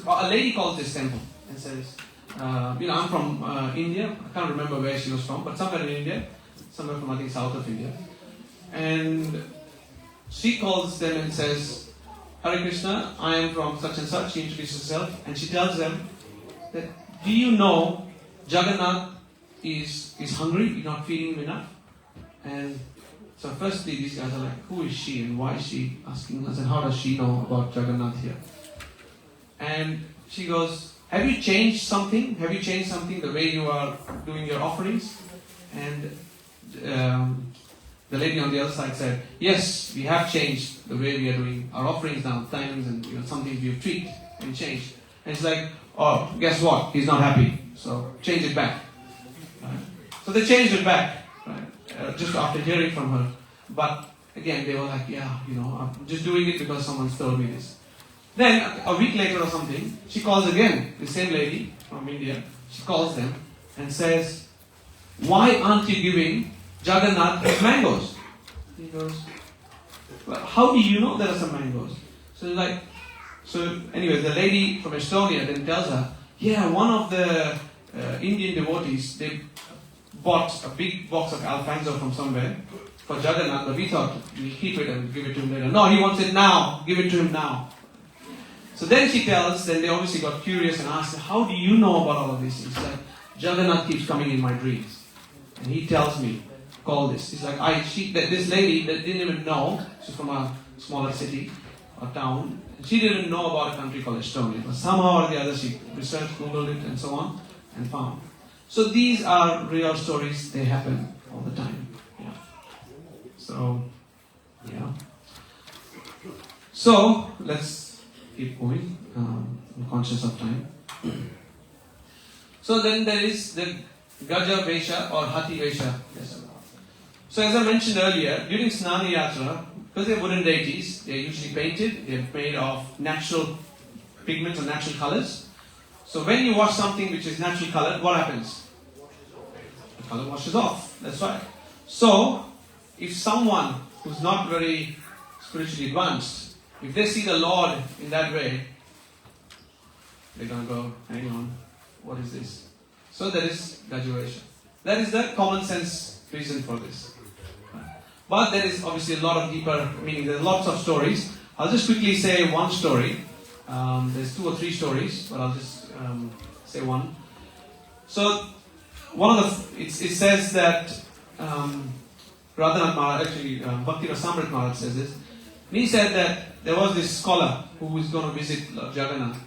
a lady calls this temple and says, I'm from India. I can't remember where she was from, but somewhere in India, somewhere from I think south of India. And she calls them and says, Hare Krishna, I am from such and such. She introduces herself and she tells them that, do you know Jagannath is hungry, you're not feeding him enough? And so firstly these guys are like, who is she and why is she asking us and how does she know about Jagannath here? And she goes, have you changed something? Have you changed something the way you are doing your offerings? And the lady on the other side said, yes, we have changed the way we are doing our offerings now, timings and some things we have tweaked and changed. And it's like, oh, guess what? He's not happy. So change it back. Right? So they changed it back, right? Just after hearing from her. But again, they were like, yeah, I'm just doing it because someone's told me this. Then a week later or something, she calls again, the same lady from India. She calls them and says, why aren't you giving Jagannath his mangoes? He goes, well, how do you know there are some mangoes? So anyway, the lady from Estonia then tells her, yeah, one of the Indian devotees, they bought a big box of Alfonso from somewhere for Jagannath, but we thought we'll keep it and give it to him later. No, he wants it now. Give it to him now. So then she tells, then they obviously got curious and asked, how do you know about all of these things? Like, Jagannath keeps coming in my dreams. And he tells me, call this. He's like, this lady that didn't even know, she's from a smaller city or town, and she didn't know about a country called Estonia. But somehow or the other she researched, Googled it and so on, and found. So these are real stories, they happen all the time. Yeah. So, yeah. So, let's keep going. I'm conscious of time. So then there is the Gaja Vesha or Hati Vesha. Yes. So as I mentioned earlier, during Snana Yatra, because they're wooden deities, they're usually painted, they're made of natural pigments or natural colors. So when you wash something which is naturally colored, what happens? The color washes off. That's right. So, if someone who's not very spiritually advanced, if they see the Lord in that way, they're going to go, hang on, what is this? So there is graduation. That is the common sense reason for this. But there is obviously a lot of deeper meaning. There are lots of stories. I'll just quickly say one story. There's 2 or 3 stories, but I'll just say one. So, it says that Radhanath Maharaj, actually Bhakti Rasamrit Maharaj says this. And he said that there was this scholar who was going to visit Lord Jagannath.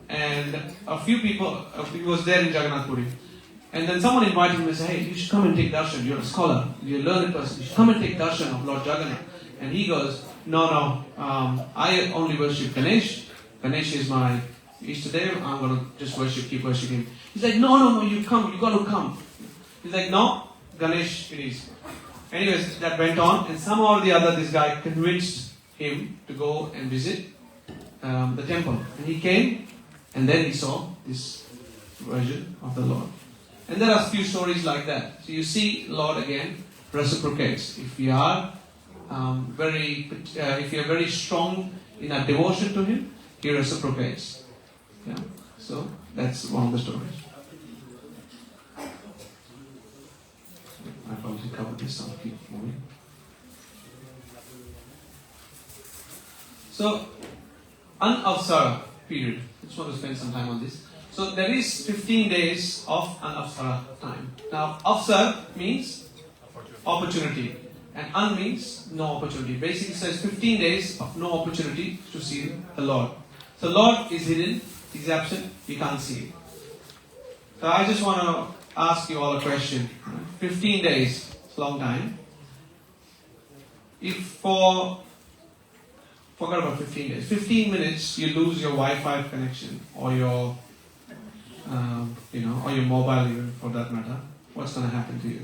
And a few people, he was there in Jagannath Puri. And then someone invited him and said, hey, you should come and take darshan. You're a scholar, you're a learned person. You should come and take darshan of Lord Jagannath. And he goes, no, I only worship Ganesh. Ganesh is my Ishtadev. I'm going to just keep worshipping him. He's like, no, you got to come. He's like, no, Ganesh it is. Anyways, that went on. And somehow or the other, this guy convinced him to go and visit the temple. And he came, and then he saw this version of the Lord. And there are a few stories like that. So you see, Lord again reciprocates. If you are very strong in our devotion to Him, He reciprocates. Yeah. So that's one of the stories. I've already covered this. I'll keep moving. So, An-Avsara period. I just want to spend some time on this. So there is 15 days of An-Avsara time. Now, Avsar means opportunity. And An means no opportunity. Basically says 15 days of no opportunity to see the Lord. So Lord is hidden, He's absent, you can't see Him. So I just want to ask you all a question. 15 days, it's a long time. If forget about 15 days. 15 minutes you lose your Wi-Fi connection or your or your mobile even for that matter, what's going to happen to you?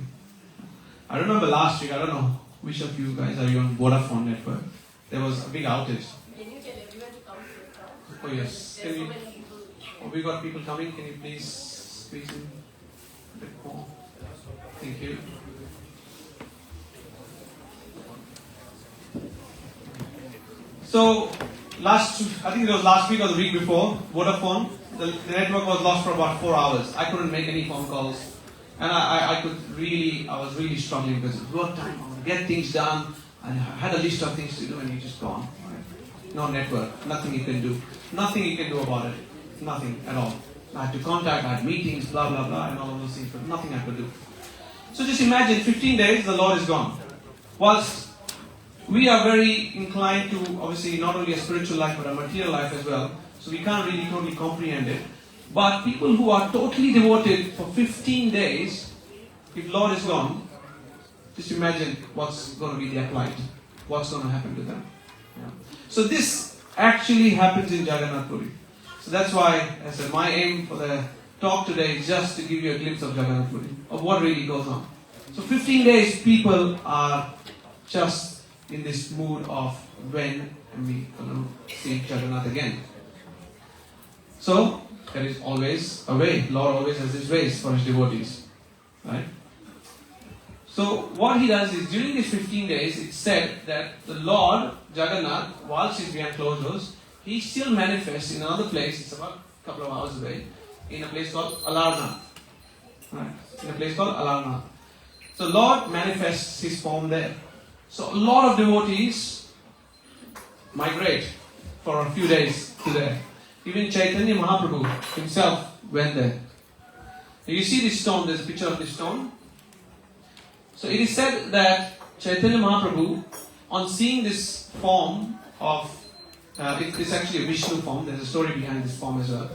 I remember last week, I don't know which of you guys are you on Vodafone network. There was a big outage. Can you tell everyone to come to the Oh yes. There are so many people. Oh, we got people coming. Can you please squeeze in a bit more? Thank you. So, I think it was last week or the week before, Vodafone, the network was lost for about 4 hours. I couldn't make any phone calls. And I was really struggling because it was work time, I want to get things done. And I had a list of things to do and you just gone. Right? No network, nothing you can do. Nothing you can do about it. Nothing at all. I had to contact, I had meetings, blah, blah, blah, and all of those things, but nothing I could do. So just imagine, 15 days, the Lord is gone. Whilst we are very inclined to, obviously, not only a spiritual life, but a material life as well. So we can't really totally comprehend it. But people who are totally devoted for 15 days, if Lord is gone, Just imagine what's going to be their plight, what's going to happen to them. Yeah. So this actually happens in Jagannath Puri. So that's why I said my aim for the talk today is just to give you a glimpse of Jagannath Puri, of what really goes on. So 15 days people are just in this mood of when am we going to see Jagannath again. So there is always a way. Lord always has his ways for his devotees. Right? So what he does is during these 15 days it's said that the Lord Jagannath, whilst he's behind closed doors, he still manifests in another place. It's about a couple of hours away, in a place called Alarnath. Right? In a place called Alarnath. So Lord manifests his form there. So a lot of devotees migrate for a few days to there. Even Chaitanya Mahaprabhu himself went there. You see this stone, there's a picture of this stone. So it is said that Chaitanya Mahaprabhu, on seeing this form of, it's actually a Vishnu form, there's a story behind this form as well.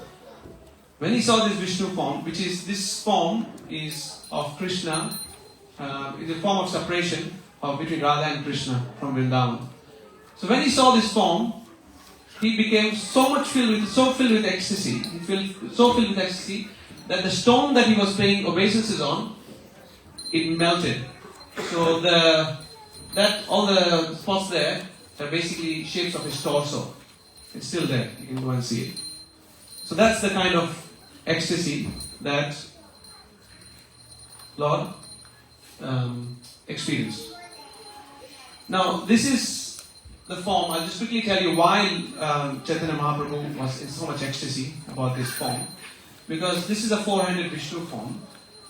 When he saw this Vishnu form, which is, this form is of Krishna, it's a form of separation between Radha and Krishna from Vrindavan. So when he saw this form, he became so filled with ecstasy, that the stone that he was paying obeisances on, it melted. So all the spots there are basically shapes of his torso. It's still there. You can go and see it. So that's the kind of ecstasy that Lord experienced. Now this is the form. I'll just quickly tell you why Chaitanya Mahaprabhu was in so much ecstasy about this form. Because this is a four-handed Vishnu form.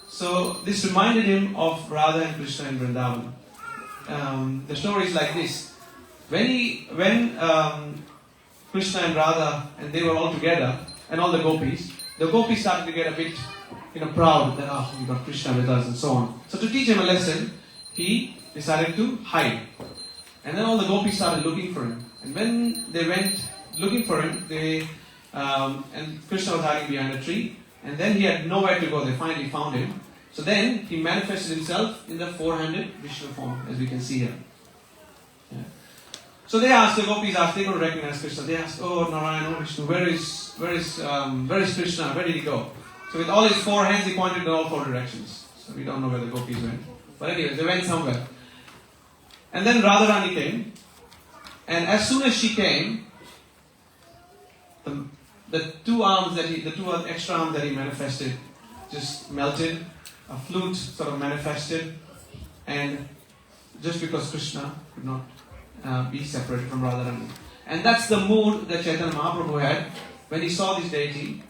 So this reminded him of Radha and Krishna in Vrindavan. The story is like this. When Krishna and Radha and they were all together, and all the gopis started to get a bit proud that we got Krishna with us and so on. So to teach him a lesson, he decided to hide. And then all the gopis started looking for him. And when they went looking for him, and Krishna was hiding behind a tree, and then he had nowhere to go. They finally found him. So then he manifested himself in the four-handed Vishnu form, as we can see here. Yeah. So they asked, the gopis asked, they don't recognize Krishna. They asked, oh Narayana, Vishnu, where is Krishna? Where did he go? So with all his four hands, he pointed in all four directions. So we don't know where the gopis went. But anyway, they went somewhere. And then Radharani came, and as soon as she came, the two extra arms that he manifested just melted. A flute sort of manifested, and just because Krishna could not be separated from Radharani. And that's the mood that Chaitanya Mahaprabhu had when he saw this deity,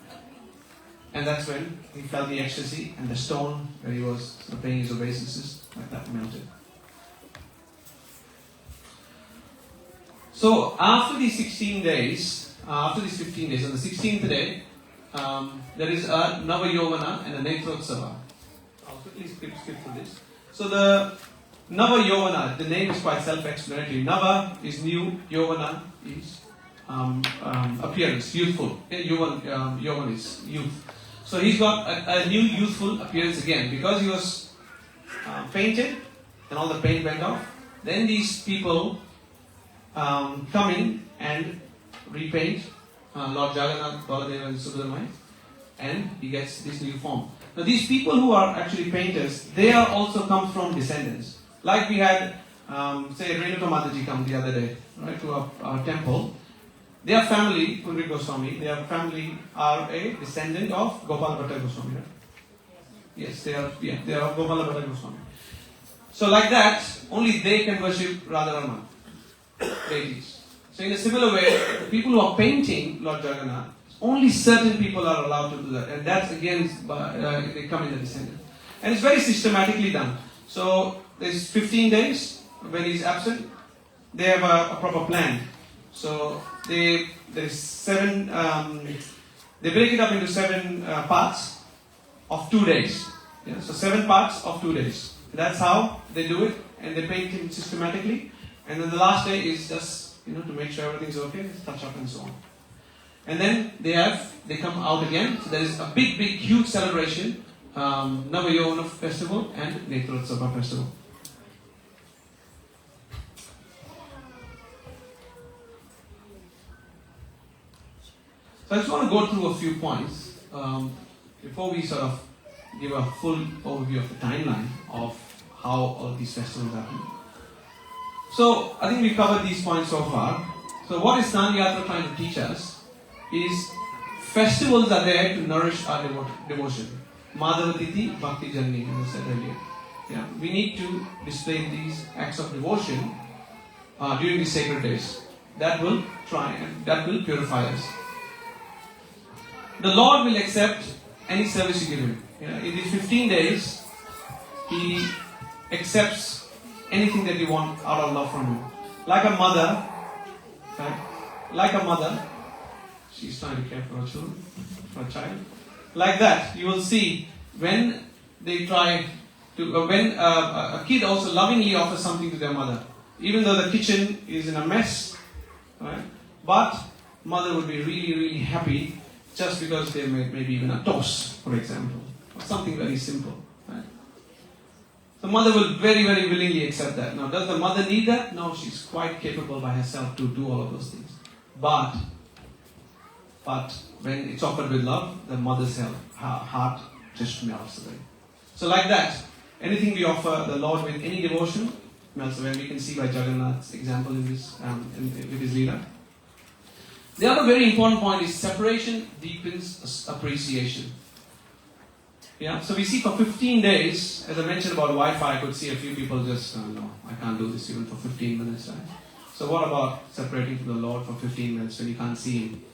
and that's when he felt the ecstasy, and the stone where he was paying his obeisances, like that, melted. So after these 15 days, on the 16th day, there is a Nava Yovana and a Netrotsava. I'll quickly skip through this. So the Nava Yovana, the name is quite self-explanatory. Nava is new, Yovana is appearance, youthful. Yovan is youth. So he's got a new youthful appearance again because he was painted and all the paint went off. Then these people come in and repaint Lord Jagannath, Baladeva and Subramanian, and he gets this new form. Now these people who are actually painters, they are also come from descendants. Like we had, say, Renuka Mataji come the other day, right, to our temple. Their family, Pundrik Goswami, their family are a descendant of Gopala Bhatta Goswami, right? Yes, they are Gopala Bhatta Goswami. So like that, only they can worship Radharama deities. So in a similar way, the people who are painting Lord Jagannath, only certain people are allowed to do that. And that's again, they come in the descendant. And it's very systematically done. So there's 15 days when he's absent. They have a proper plan. So they break it up into 7 parts of 2 days. Yeah, so 7 parts of 2 days. That's how they do it, and they paint him systematically. And then the last day is just to make sure everything's okay, touch up and so on. And then they come out again. So there is a big, huge celebration, Navayona festival and Netrotsava festival. So I just want to go through a few points before we sort of give a full overview of the timeline of how all these festivals happen. So I think we covered these points so far. So what is Snana Yatra trying to teach us is festivals are there to nourish our devotion. Madhavatiti, Bhakti Janni, as I said earlier. Yeah, we need to display these acts of devotion during the sacred days. That will purify us. The Lord will accept any service you give Him. In these 15 days, He accepts anything that you want out of love from Him. Like a mother, right? She's trying to care for her children, for a child. Like that, you will see when they try to, when a kid also lovingly offers something to their mother, even though the kitchen is in a mess, right? But mother would be really, really happy just because they made maybe even a toast, for example, or something very simple, right? The mother will very, very willingly accept that. Now, does the mother need that? No, she's quite capable by herself to do all of those things. But when it's offered with love, the mother's heart just melts away. So like that, anything we offer the Lord with any devotion melts away. We can see by Jagannath's example in this, with his leela. The other very important point is separation deepens appreciation. Yeah, so we see for 15 days, as I mentioned about Wi-Fi, I could see a few people just, no, I can't do this even for 15 minutes, right? So what about separating from the Lord for 15 minutes when you can't see Him?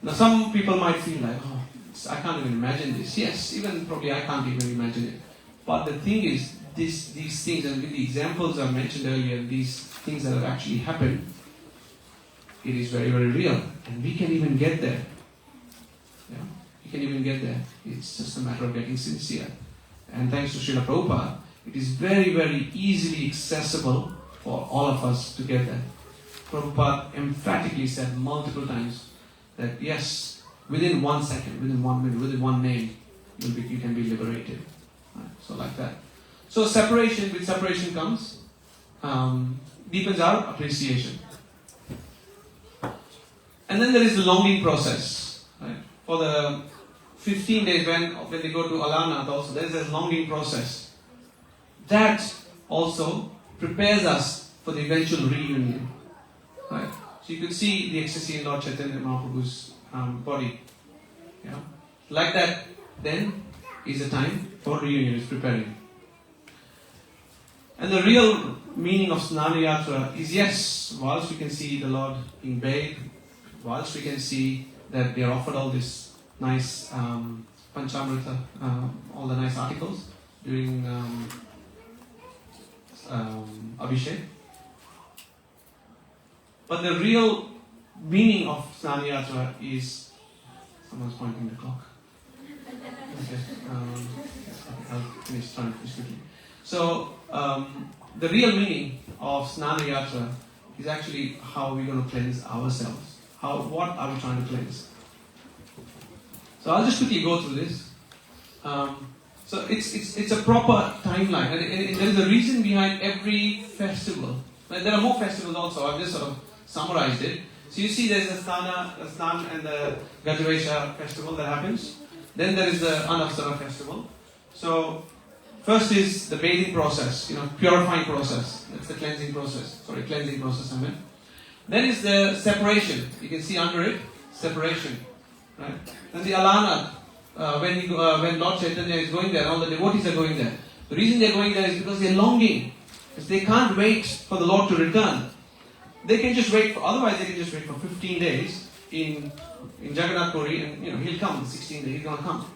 Now some people might feel like, oh, I can't even imagine this. Yes, even probably I can't even imagine it. But the thing is, these things, and with the examples I mentioned earlier, these things that have actually happened, it is very, very real. And we can even get there. Yeah, we can even get there. It's just a matter of getting sincere. And thanks to Srila Prabhupada, it is very, very easily accessible for all of us to get there. Prabhupada emphatically said multiple times that yes, within 1 second, within 1 minute, within one name, you can be liberated. Right? So like that. So separation, with separation comes, deepens our appreciation. And then there is the longing process. Right? For the 15 days when they go to Alarnath also, there is a longing process. That also prepares us for the eventual reunion. Right? So you could see the ecstasy in Lord Chaitanya Mahaprabhu's body. Yeah? Like that, then is the time for reunion, is preparing. And the real meaning of Snana Yatra is, yes, whilst we can see the Lord being bathed, whilst we can see that they are offered all this nice Panchamrita, all the nice articles during Abhishek. But the real meaning of Snana Yatra is, someone's pointing the clock. Okay, I'll finish quickly. So, the real meaning of Snana Yatra is actually how we're going to cleanse ourselves. What are we trying to cleanse? So I'll just quickly go through this. So it's a proper timeline, and there is a reason behind every festival. There are more festivals also. I've just sort of summarized it. So you see, there's the Snan and the Gajavesha festival that happens. Then there is the Anavsara festival. So first is the bathing process, purifying process. That's the cleansing process. Cleansing process, I meant. Then is the separation. You can see under it, separation. Right? Then the Alarnath, when Lord Chaitanya is going there, all the devotees are going there. The reason they're going there is because they're longing. Because they can't wait for the Lord to return. They can just wait otherwise they can just wait for 15 days in Jagannath Puri, and He'll come, the 16th day, He's going to come.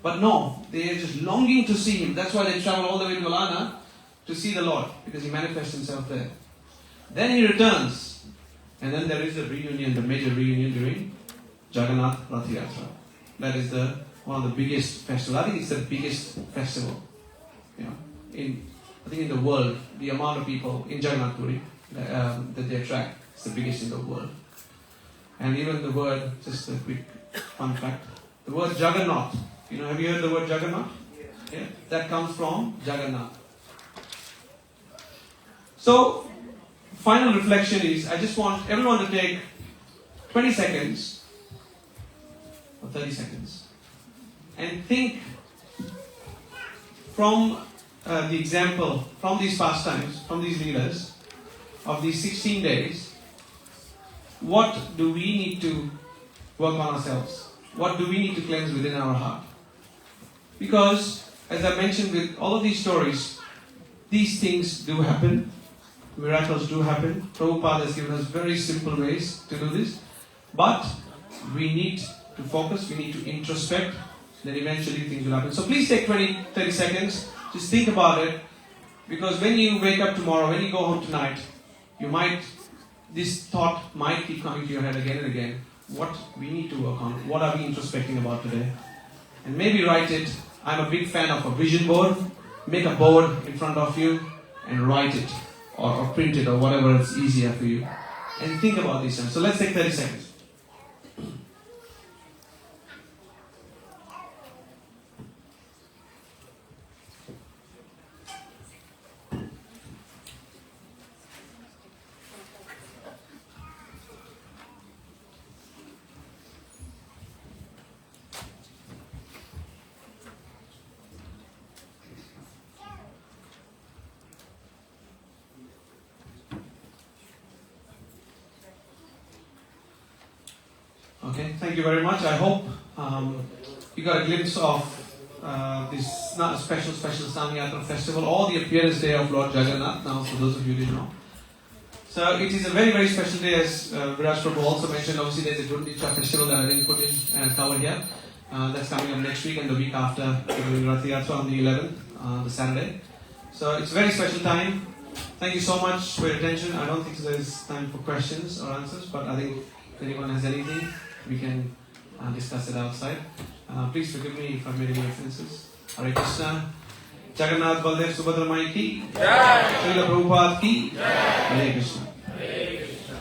But no, they are just longing to see Him. That's why they travel all the way to Alarnath to see the Lord, because He manifests Himself there. Then He returns, and then there is a reunion, the major reunion during Jagannath Rath Yatra. That is one of the biggest festivals. I think it's the biggest festival. I think in the world, the amount of people in Jagannath Puri that they attract is the biggest in the world. And even the word, just a quick fun fact, the word Jagannath. Have you heard the word Jagannath? Yeah. That comes from Jagannath. So, final reflection is, I just want everyone to take 20 seconds or 30 seconds and think from the example, from these pastimes, from these leaders of these 16 days, what do we need to work on ourselves? What do we need to cleanse within our heart? Because, as I mentioned with all of these stories, these things do happen. Miracles do happen. Prabhupada has given us very simple ways to do this. But we need to focus, we need to introspect, then eventually things will happen. So please take 20-30 seconds, just think about it. Because when you wake up tomorrow, when you go home tonight, this thought might keep coming to your head again and again. What we need to work on, what are we introspecting about today? And maybe write it. I'm a big fan of a vision board. Make a board in front of you and write it or print it or whatever is easier for you. And think about these things. So let's take 30 seconds. Okay, thank you very much. I hope you got a glimpse of this special Snana Yatra festival or the appearance day of Lord Jagannath. Now, for those of you who didn't know. So it is a very, very special day, as Viraj Prabhu also mentioned. Obviously, there's a Gundicha festival that I didn't put in cover here. That's coming up next week and the week after, the Rath Yatra on the 11th, the Saturday. So it's a very special time. Thank you so much for your attention. I don't think there's time for questions or answers, but I think if anyone has anything, we can discuss it outside. Please forgive me if I made any offenses. Hare Krishna. Jagannatha Baldev Subhadra Mai ki. Jai. Srila Prabhupada ki. Jai. Hare Krishna. Hare Krishna.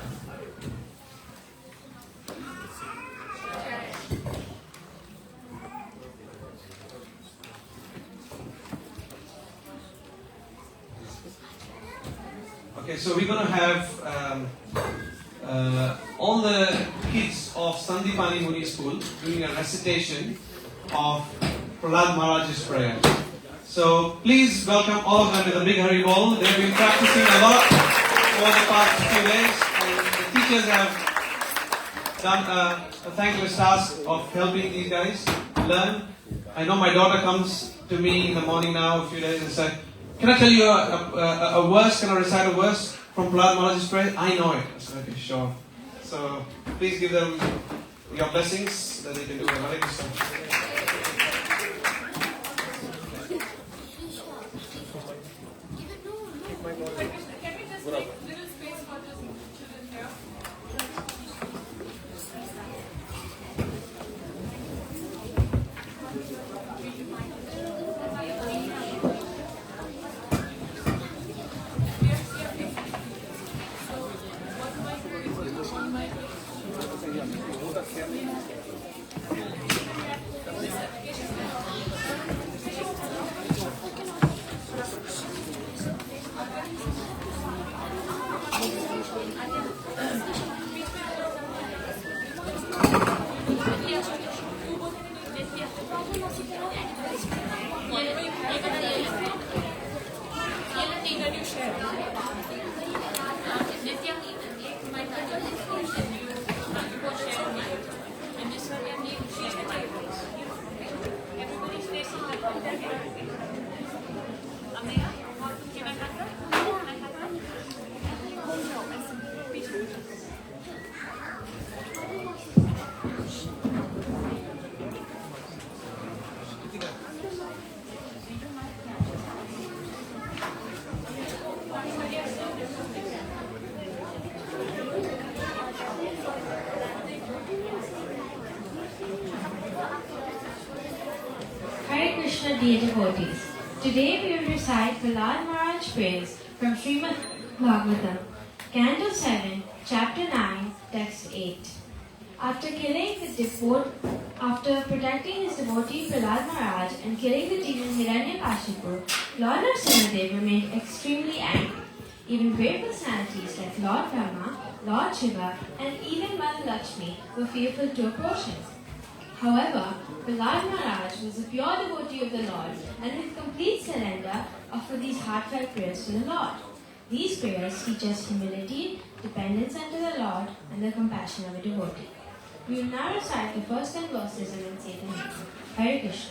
Okay, so we're going to have all the kids of Sandipani Muni School doing a recitation of Prahlad Maharaj's prayer. So please welcome all of them with a big Hari Bol. They've been practicing a lot over the past few days, and the teachers have done a thankless task of helping these guys learn. I know my daughter comes to me in the morning now, a few days, and said, "Can I tell you a verse? Can I recite a verse from Prahlad Maharaj's prayer?" I know it. I said, "Okay, sure." So please give them your blessings that they can do it. Hare Krishna. Can we just make little space for the children here? Hare Krishna, dear devotees. Today we will recite Prahlad Maharaj prayers from Srimad Bhagavatam, Canto 7, Chapter 9, Text 8. After protecting his devotee Prahlad Maharaj and killing the demon Hiranyakashipu, Lord Narasimhadev remained extremely angry. Even great personalities like Lord Brahma, Lord Shiva, and even Mother Lakshmi were fearful to approach him. However, Prahlad Maharaj was a pure devotee of the Lord and with complete surrender offered these heartfelt prayers to the Lord. These prayers teach us humility, dependence unto the Lord, and the compassion of a devotee. We will now recite the first 10 verses and then say the name. Hare Krishna.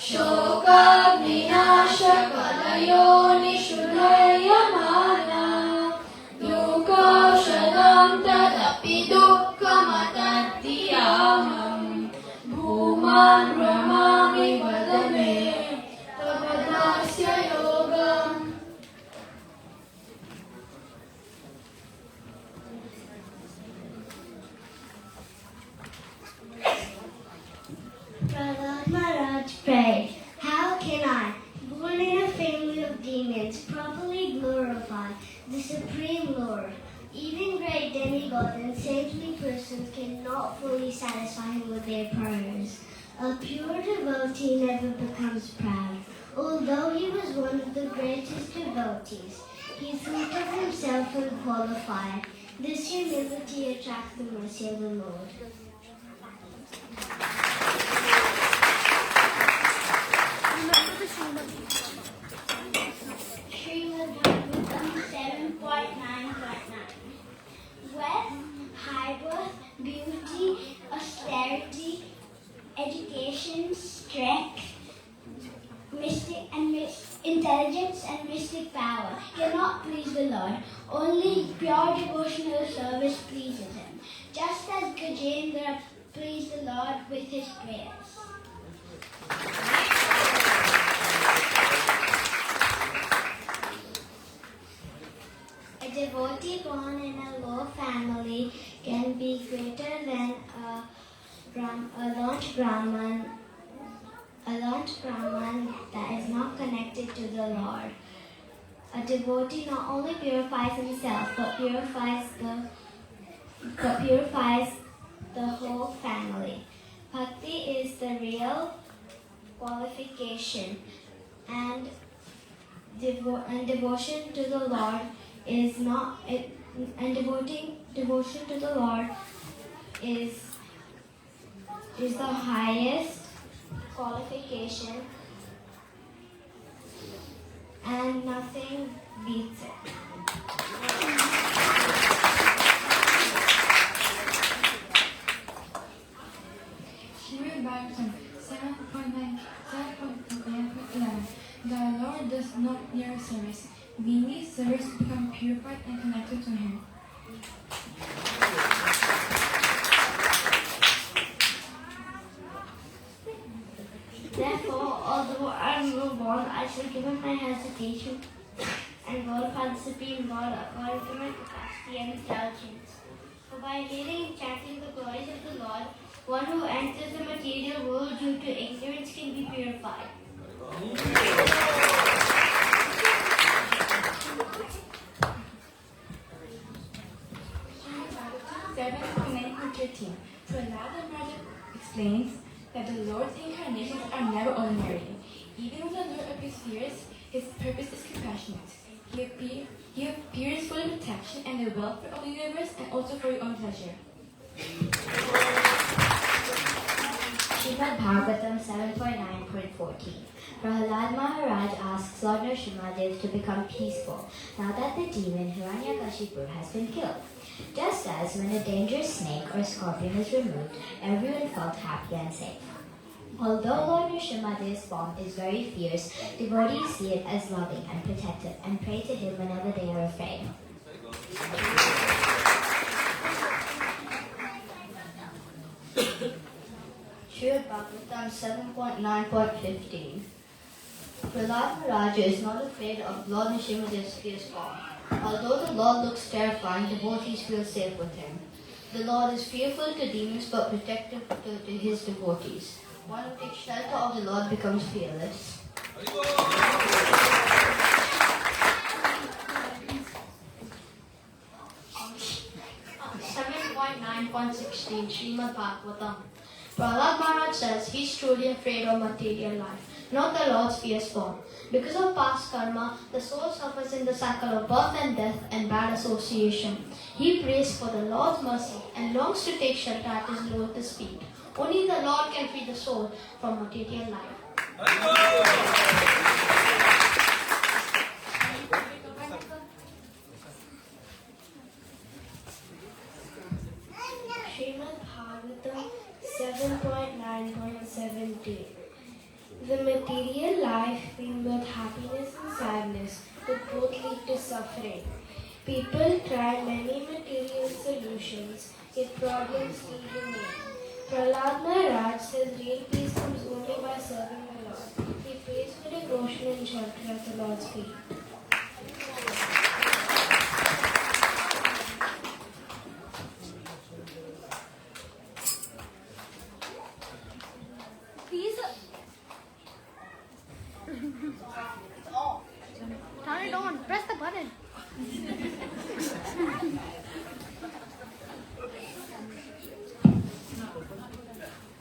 Shoka vinasha kala योनिषु लयमाना लोकौषधं तदपि दुःखमतर्तियाहम् भूमां भ्रमामि वद मे तव दास्य योगम्. Prahlad Maharaj prayed, "How can I, born in a family of demons, properly glorify the Supreme Lord? Even great demigods and saintly persons cannot fully satisfy him with their prayers. A pure devotee never becomes proud. Although he was one of the greatest devotees, he thought of himself unqualified. This humility attracts the mercy of the Lord." Srimad Bhagavatam 7.9.9. Wealth, high birth, beauty, austerity, education, strength, intelligence and mystic power cannot please the Lord. Only pure devotional service pleases him, just as Gajendra pleased the Lord with his prayers. A devotee born in a low family can be greater than a learned Brahman that is not connected to the Lord. A devotee not only purifies himself but purifies the whole family. Bhakti is the real qualification, and devotion to the Lord is not. And devotion to the Lord is the highest qualification, and nothing beats it. Srimad Bhagavatam 7.9.11. The Lord does not need service. We need service to become purified and connected to Him. Therefore, although I am newborn, I shall give up my hesitation and glorify the Supreme Lord according to my capacity and intelligence. For by hearing and chanting the glories of the Lord, one who enters the material world due to ignorance can be purified. Srimad Bhagavatam 7.9.13. Prahlad Maharaj explains that the Lord's incarnations are never ordinary. Even when the Lord appears fierce, his purpose is compassionate. He appears for the protection and the welfare of the universe and also for your own pleasure. Srimad Bhagavatam 7.9.14. Prahlad Maharaj asks Lord Nrsimhadev to become peaceful now that the demon Hiranyakashipu has been killed. Just as when a dangerous snake or scorpion is removed, everyone felt happy and safe. Although Lord Nrsimhadev's form is very fierce, devotees see it as loving and protective and pray to him whenever they are afraid. Srimad Bhagavatam 7.9.15. Prahlad Maharaj is not afraid of Lord Nrsimhadev's fierce form. Although the Lord looks terrifying, devotees feel safe with him. The Lord is fearful to demons but protective to his devotees. One who takes shelter of the Lord becomes fearless. 7.9.16 Srimad Bhagavatam. Prahlad Maharaj says he's truly afraid of material life, not the Lord's fierce form. Because of past karma, the soul suffers in the cycle of birth and death and bad association. He prays for the Lord's mercy and longs to take shelter at his lotus feet. Only the Lord can free the soul from material life. Srimad Bhagavatam 7.9.17. The material life brings both happiness and sadness, but both lead to suffering. People try many material solutions, yet problems still remain. Prahlad Maharaj says real peace comes only by serving the Lord. He prays for devotion and shelter at the Lord's feet. Turn it on. Press the button.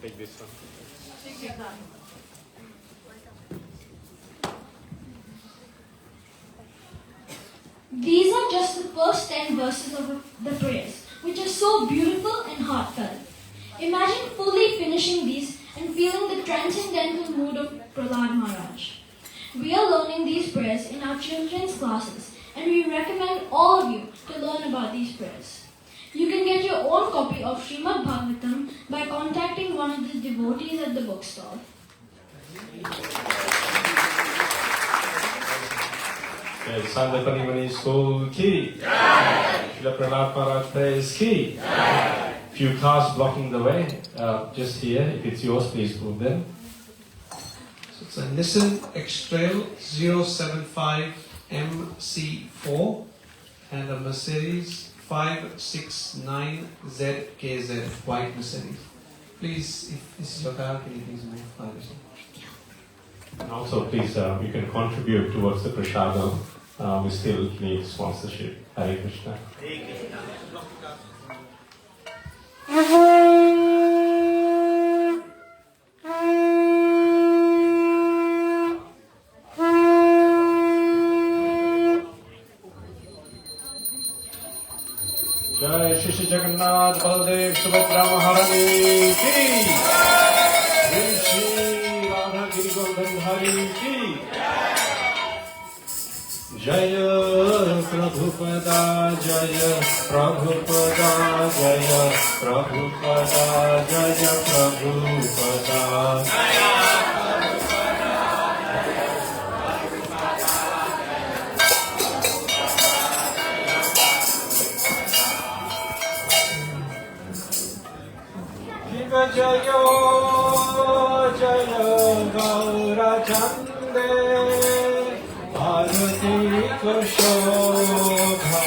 Take this one. These are just the first 10 verses of the prayers, which are so beautiful and heartfelt. Imagine fully finishing these and feeling the transcendental mood of Prahlad Maharaj. We are learning these prayers in our children's classes, and we recommend all of you to learn about these prayers. You can get your own copy of Srimad Bhagavatam by contacting one of the devotees at the bookstore. Sunday Panimani School Ki. Srila Prahlad Maharaj prays Ki. Few cars blocking the way. Just here, if it's yours, please move them. So it's a Nissan X-Trail 075 MC4 and a Mercedes 569ZKZ, white Mercedes. Please, if this is your car, can you please move? And also, please, you can contribute towards the prasadam. We still need sponsorship. Hare Krishna. Jai Shri Jagannatha Baldev Subhadra Maharani Ki. Shri Radha Girigondhan Hari Ki. Jaya Prabhupada, Jaya Prabhupada, Jaya Prabhupada, Jaya Prabhupada. Jaya Jaya Gaura Chande Bharati Kushobha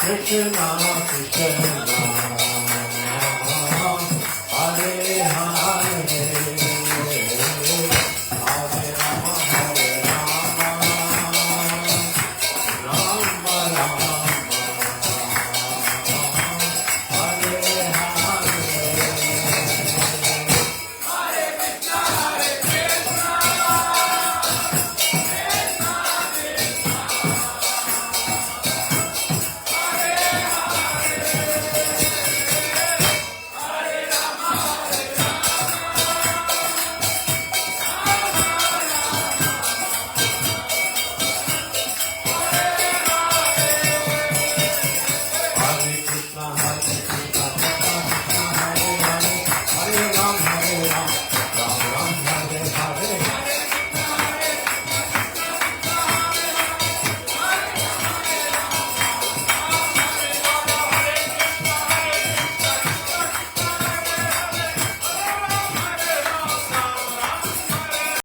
Krishna Krishna